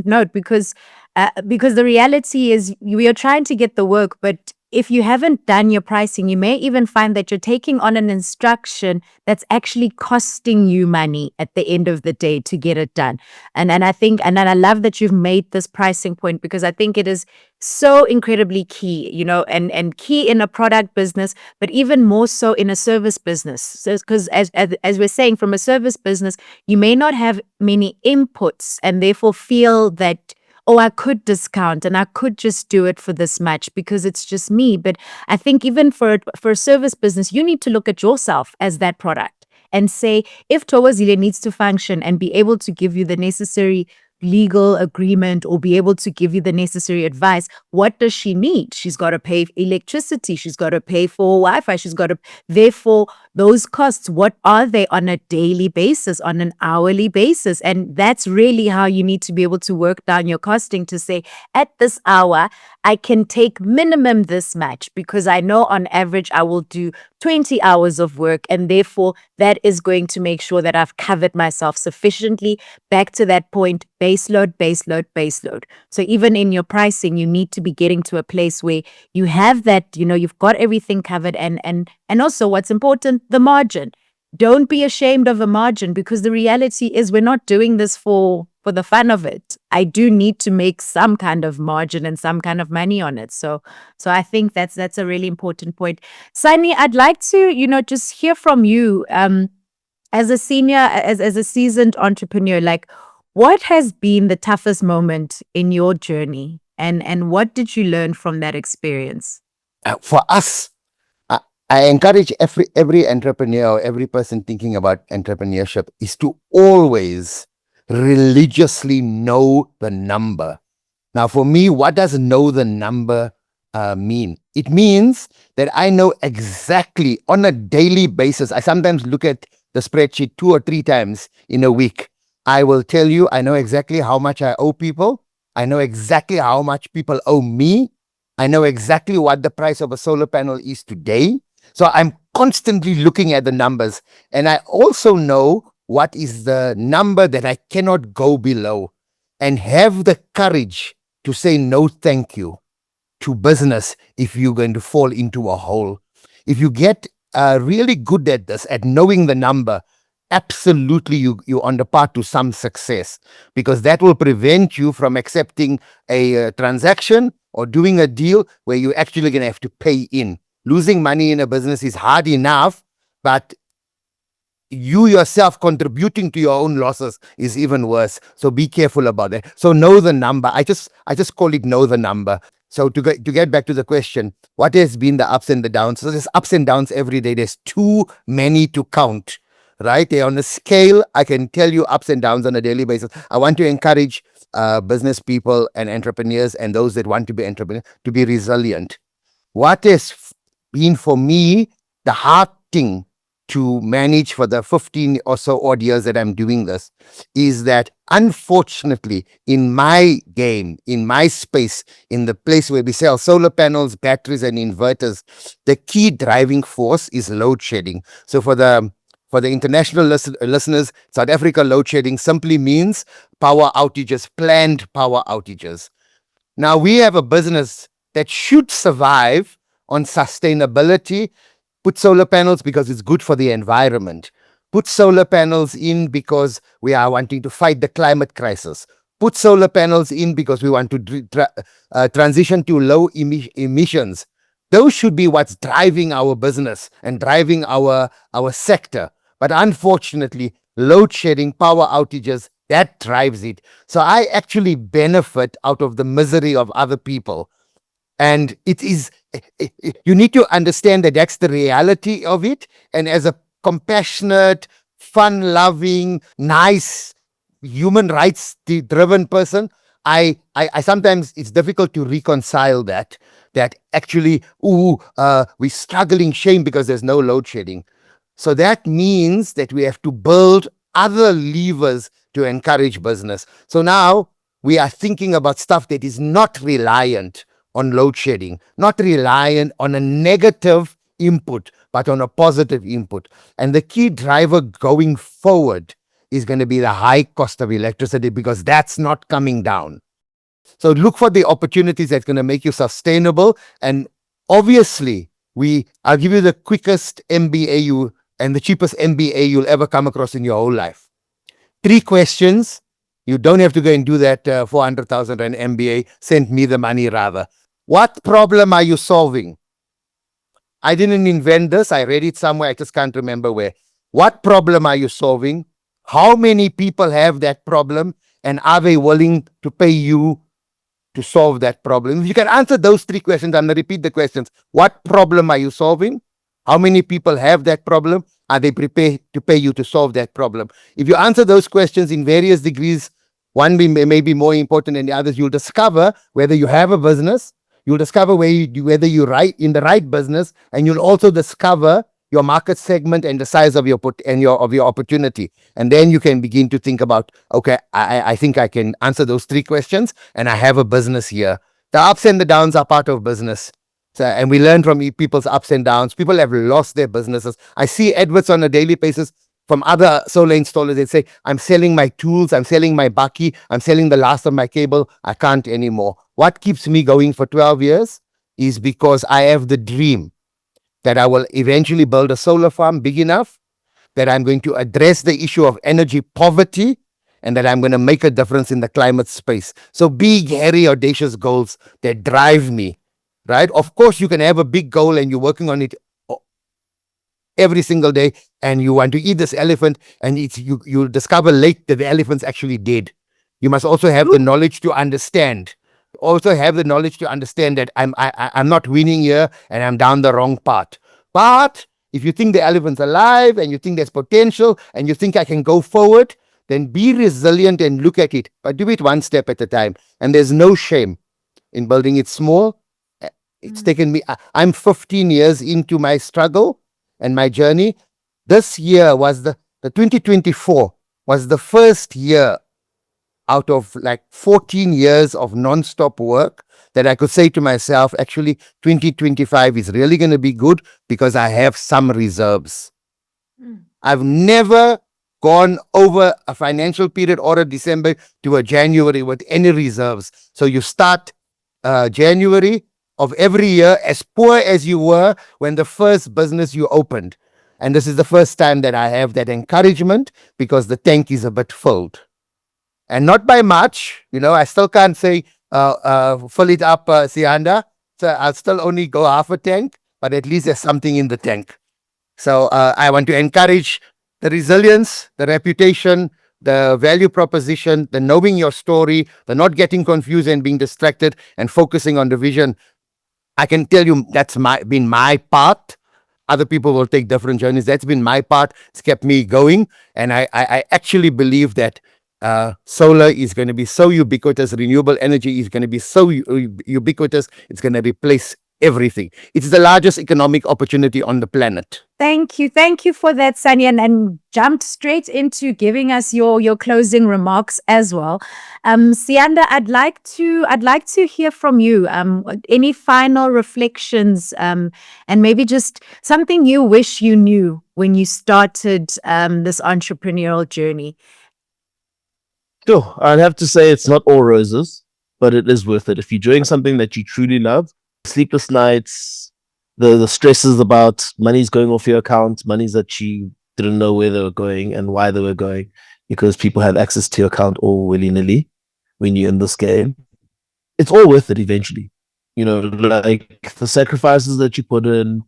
note, because the reality is we are trying to get the work, but if you haven't done your pricing, you may even find that you're taking on an instruction that's actually costing you money at the end of the day to get it done. And I think, and I love that you've made this pricing point, because I think it is so incredibly key, and key in a product business, but even more so in a service business. So, because as we're saying, from a service business, you may not have many inputs and therefore feel that, oh, I could discount and I could just do it for this much because it's just me. But I think even for a service business, you need to look at yourself as that product and say, if Thokozile needs to function and be able to give you the necessary legal agreement or be able to give you the necessary advice, what does she need? She's got to pay electricity. She's got to pay for Wi-Fi. Therefore, those costs, what are they on a daily basis, on an hourly basis? And that's really how you need to be able to work down your costing to say, at this hour, I can take minimum this much because I know on average I will do 20 hours of work, and therefore that is going to make sure that I've covered myself sufficiently. Back to that point, base load. So even in your pricing, you need to be getting to a place where you have that, you've got everything covered, and also what's important, the margin. Don't be ashamed of a margin, because the reality is we're not doing this for the fun of it. I do need to make some kind of margin and some kind of money on it. So I think that's a really important point. Sunny, I'd like to, just hear from you as a senior, as a seasoned entrepreneur, like, what has been the toughest moment in your journey, and what did you learn from that experience?
For us, I encourage every entrepreneur, every person thinking about entrepreneurship, is to always religiously know the number. Now, for me, what does know the number mean? It means that I know exactly on a daily basis. I sometimes look at the spreadsheet 2 or 3 times in a week. I will tell you, I know exactly how much I owe people. I know exactly how much people owe me. I know exactly what the price of a solar panel is today. So I'm constantly looking at the numbers, and I also know what is the number that I cannot go below, and have the courage to say no thank you to business if you're going to fall into a hole. If you get really good at this, at knowing the number, absolutely you're on the path to some success, because that will prevent you from accepting a transaction or doing a deal where you're actually going to have to pay in. Losing money in a business is hard enough, but you yourself contributing to your own losses is even worse. So be careful about that. So know the number. I just call it know the number. So to get back to the question, what has been the ups and the downs? So there's ups and downs every day. There's too many to count, right? They're on a scale. I can tell you ups and downs on a daily basis. I want to encourage business people and entrepreneurs and those that want to be entrepreneurs to be resilient. What has been for me the hard thing to manage for the 15 or so odd years that I'm doing this is that, unfortunately, in my game, in my space, in the place where we sell solar panels, batteries, and inverters, the key driving force is load shedding. So for For the international listeners, South Africa load shedding simply means power outages, planned power outages. Now, we have a business that should survive on sustainability. Put solar panels because it's good for the environment. Put solar panels in because we are wanting to fight the climate crisis. Put solar panels in because we want to transition to low emissions. Those should be what's driving our business and driving our sector. But unfortunately, load shedding, power outages, that drives it. So I actually benefit out of the misery of other people. And it is, you need to understand that that's the reality of it. And as a compassionate, fun-loving, nice, human rights driven person, I sometimes it's difficult to reconcile that actually, we're struggling shame because there's no load shedding. So that means that we have to build other levers to encourage business. So now we are thinking about stuff that is not reliant on load shedding, not reliant on a negative input, but on a positive input. And the key driver going forward is going to be the high cost of electricity, because that's not coming down. So look for the opportunities that's going to make you sustainable. And obviously, I'll give you the quickest MBA and the cheapest MBA you'll ever come across in your whole life. 3 questions. You don't have to go and do that 400,000 Rand MBA. Send me the money rather. What problem are you solving? I didn't invent this. I read it somewhere. I just can't remember where. What problem are you solving? How many people have that problem? And are they willing to pay you to solve that problem? If you can answer those 3 questions, I'm going to repeat the questions. What problem are you solving? How many people have that problem? Are they prepared to pay you to solve that problem? If you answer those questions in various degrees, one may be more important than the others, you'll discover whether you have a business, you'll discover whether you're right in the right business, and you'll also discover your market segment and the size of your opportunity. And then you can begin to think about, okay, I think I can answer those 3 questions and I have a business here. The ups and the downs are part of business. So, and we learn from people's ups and downs. People have lost their businesses. I see adverts on a daily basis from other solar installers. They say, I'm selling my tools, I'm selling my bakkie, I'm selling the last of my cable. I can't anymore. What keeps me going for 12 years is because I have the dream that I will eventually build a solar farm big enough that I'm going to address the issue of energy poverty, and that I'm going to make a difference in the climate space. So big, hairy, audacious goals that drive me, right? Of course, you can have a big goal and you're working on it every single day, and you want to eat this elephant, and you'll discover late that the elephant's actually dead. You must also have the knowledge to understand. Also have the knowledge to understand that I'm not winning here and I'm down the wrong path. But if you think the elephant's alive and you think there's potential and you think I can go forward, then be resilient and look at it. But do it one step at a time. And there's no shame in building it small. It's taken me, I'm 15 years into my struggle and my journey. This year was the 2024 was the first year out of like 14 years of non-stop work that I could say to myself, actually 2025 is really going to be good because I have some reserves. I've never gone over a financial period or a December to a January with any reserves. So you start January of every year as poor as you were when the first business you opened. And this is the first time that I have that encouragement because the tank is a bit filled. And not by much, I still can't say fill it up, Sianda. So I'll still only go half a tank, but at least there's something in the tank. So I want to encourage the resilience, the reputation, the value proposition, the knowing your story, the not getting confused and being distracted and focusing on the vision. I can tell you that's been my part. Other people will take different journeys. That's been my part. It's kept me going. And I actually believe that solar is going to be so ubiquitous. Renewable energy is going to be so ubiquitous. It's going to replace everything. It's the largest economic opportunity on the planet.
Thank you. Thank you for that, Sunny, and jumped straight into giving us your closing remarks as well. Sianda, I'd like to hear from you. Any final reflections, and maybe just something you wish you knew when you started this entrepreneurial journey.
Sure, I'd have to say it's not all roses, but it is worth it. If you're doing something that you truly love, sleepless nights, the stresses about money's going off your account, monies that you didn't know where they were going and why they were going, because people have access to your account all willy-nilly when you're in this game. It's all worth it eventually. You know, like the sacrifices that you put in,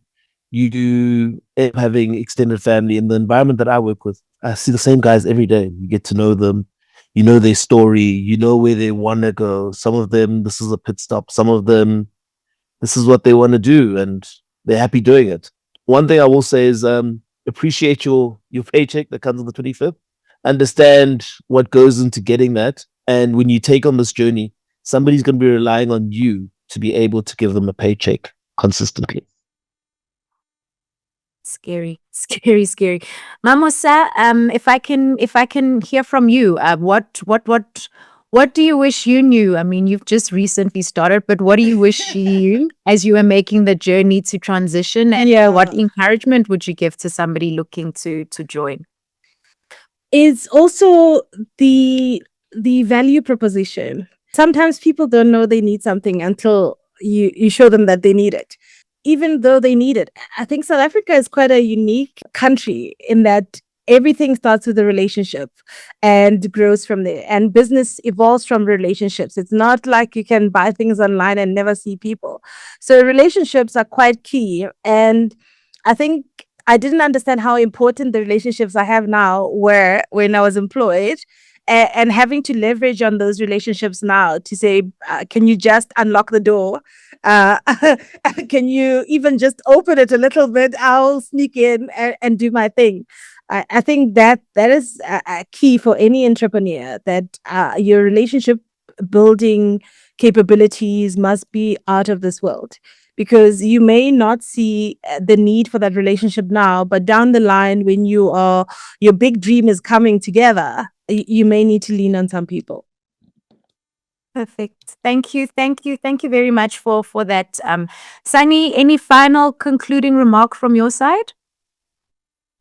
you do end up having extended family in the environment that I work with. I see the same guys every day. You get to know them. You know their story. You know where they want to go. Some of them, this is a pit stop. Some of them, this is what they want to do, and they're happy doing it. One thing I will say is appreciate your paycheck that comes on the 25th. Understand what goes into getting that. And when you take on this journey, somebody's going to be relying on you to be able to give them a paycheck consistently.
Scary, scary, scary. Mamosa, if I can hear from you, what do you wish you knew? I mean, you've just recently started, but what do you wish you, as you are making the journey to transition, and what encouragement would you give to somebody looking to join?
Is also the value proposition. Sometimes people don't know they need something until you show them that they need it. Even though they need it. I think South Africa is quite a unique country in that everything starts with a relationship and grows from there. And business evolves from relationships. It's not like you can buy things online and never see people. So relationships are quite key. And I think I didn't understand how important the relationships I have now were when I was employed. And having to leverage on those relationships now to say, can you just unlock the door? Can you even just open it a little bit? I'll sneak in and do my thing. I think that is a key for any entrepreneur, that your relationship building capabilities must be out of this world. Because you may not see the need for that relationship now, but down the line, when your big dream is coming together, you may need to lean on some people.
Perfect. Thank you. Thank you. Thank you very much for that. Sunny, any final concluding remark from your side?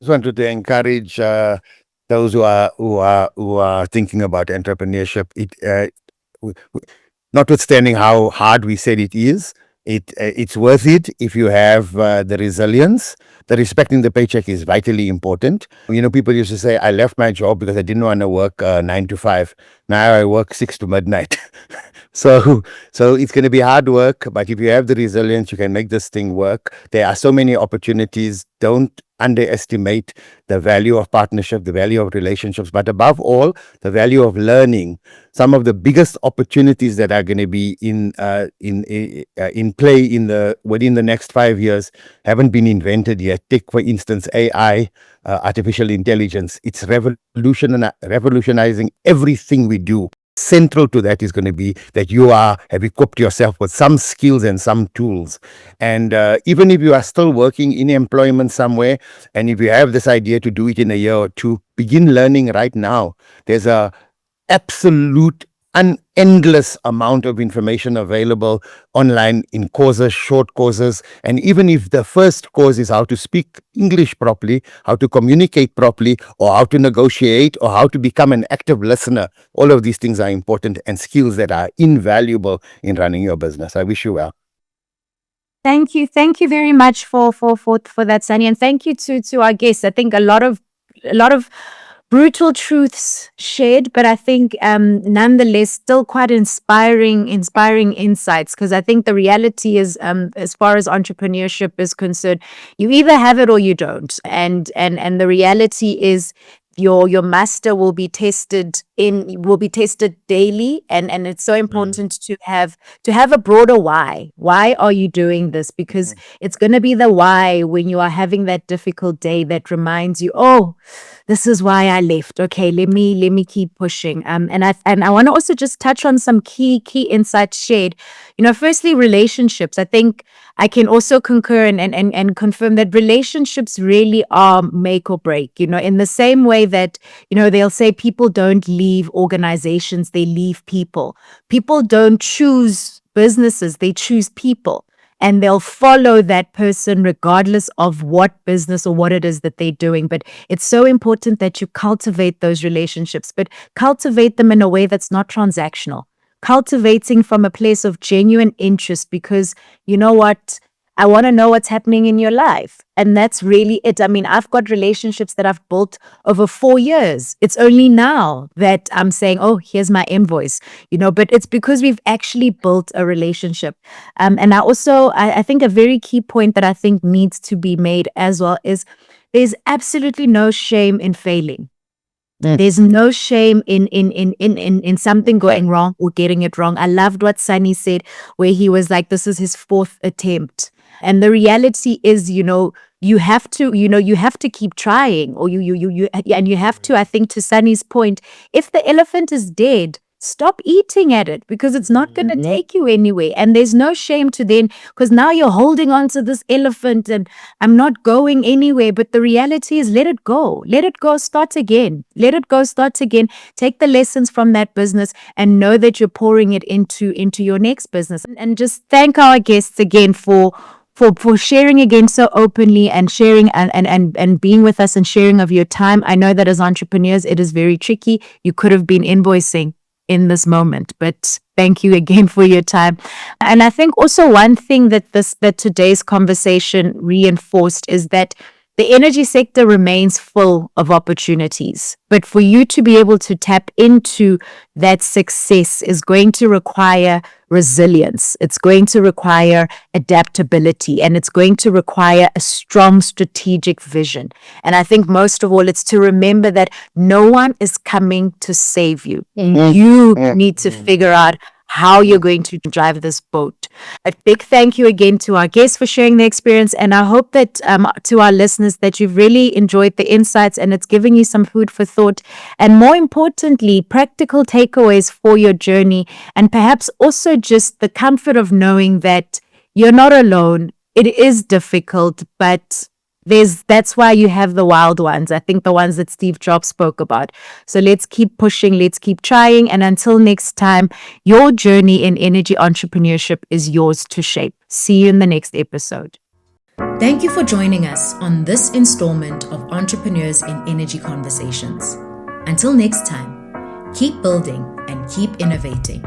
Just wanted to encourage those who are thinking about entrepreneurship. Notwithstanding how hard we said it is, it's worth it if you have the resilience. The respecting the paycheck is vitally important. You know, people used to say, I left my job because I didn't want to work 9 to 5. Now I work 6 to midnight. So it's going to be hard work, but if you have the resilience, you can make this thing work. There are so many opportunities. Don't underestimate the value of partnership, the value of relationships, but above all, the value of learning. Some of the biggest opportunities that are going to be in play within the next 5 years haven't been invented yet. Take, for instance, AI, artificial intelligence. It's revolutionizing everything we do. Central to that is going to be that you have equipped yourself with some skills and some tools. And even if you are still working in employment somewhere, and if you have this idea to do it in a year or two, begin learning right now. There's a absolute endless amount of information available online in courses, short courses. And even if the first course is how to speak English properly, how to communicate properly, or how to negotiate, or how to become an active listener, all of these things are important and skills that are invaluable in running your business. I wish you well.
Thank you. Thank you very much for that, Sunny. And thank you to our guests. I think a lot of brutal truths shared, but I think nonetheless still quite inspiring insights, because I think the reality is, as far as entrepreneurship is concerned, you either have it or you don't, and the reality is your master will be tested daily, and it's so important to have a broader why. Why are you doing this? Because it's going to be the why when you are having that difficult day that reminds you, oh, this is why I left. Okay, let me keep pushing. And I want to also just touch on some key insights shared. You know, firstly, relationships. I think I can also concur and confirm that relationships really are make or break, in the same way that, they'll say people don't leave organizations, they leave people. People don't choose businesses, they choose people. And they'll follow that person regardless of what business or what it is that they're doing. But it's so important that you cultivate those relationships, but cultivate them in a way that's not transactional. Cultivating from a place of genuine interest, because you know what? I want to know what's happening in your life. And that's really it. I mean, I've got relationships that I've built over 4 years. It's only now that I'm saying, oh, here's my invoice, but it's because we've actually built a relationship. And I think a very key point that I think needs to be made as well is there's absolutely no shame in failing. There's no shame in something going wrong or getting it wrong. I loved what Sunny said, where he was like, this is his 4th attempt. And the reality is, you have to keep trying, or and you have to, I think to Sunny's point, if the elephant is dead, stop eating at it, because it's not going to take you anywhere. And there's no shame to then, because now you're holding on to this elephant and I'm not going anywhere. But the reality is, let it go, start again, take the lessons from that business and know that you're pouring it into your next business. And just thank our guests again for sharing again so openly and sharing and being with us and sharing of your time. I know that as entrepreneurs, it is very tricky. You could have been invoicing in this moment, but thank you again for your time. And I think also one thing that today's conversation reinforced is that the energy sector remains full of opportunities, but for you to be able to tap into that success is going to require resilience. It's going to require adaptability, and it's going to require a strong strategic vision. And I think most of all, it's to remember that no one is coming to save you. You need to figure out how you're going to drive this boat. A big thank you again to our guests for sharing their experience. And I hope that to our listeners that you've really enjoyed the insights and it's giving you some food for thought. And more importantly, practical takeaways for your journey. And perhaps also just the comfort of knowing that you're not alone. It is difficult, but that's why you have the wild ones. I think the ones that Steve Jobs spoke about. So let's keep pushing, let's keep trying. And until next time, your journey in energy entrepreneurship is yours to shape. See you in the next episode.
Thank you for joining us on this installment of Entrepreneurs in Energy Conversations. Until next time, keep building and keep innovating.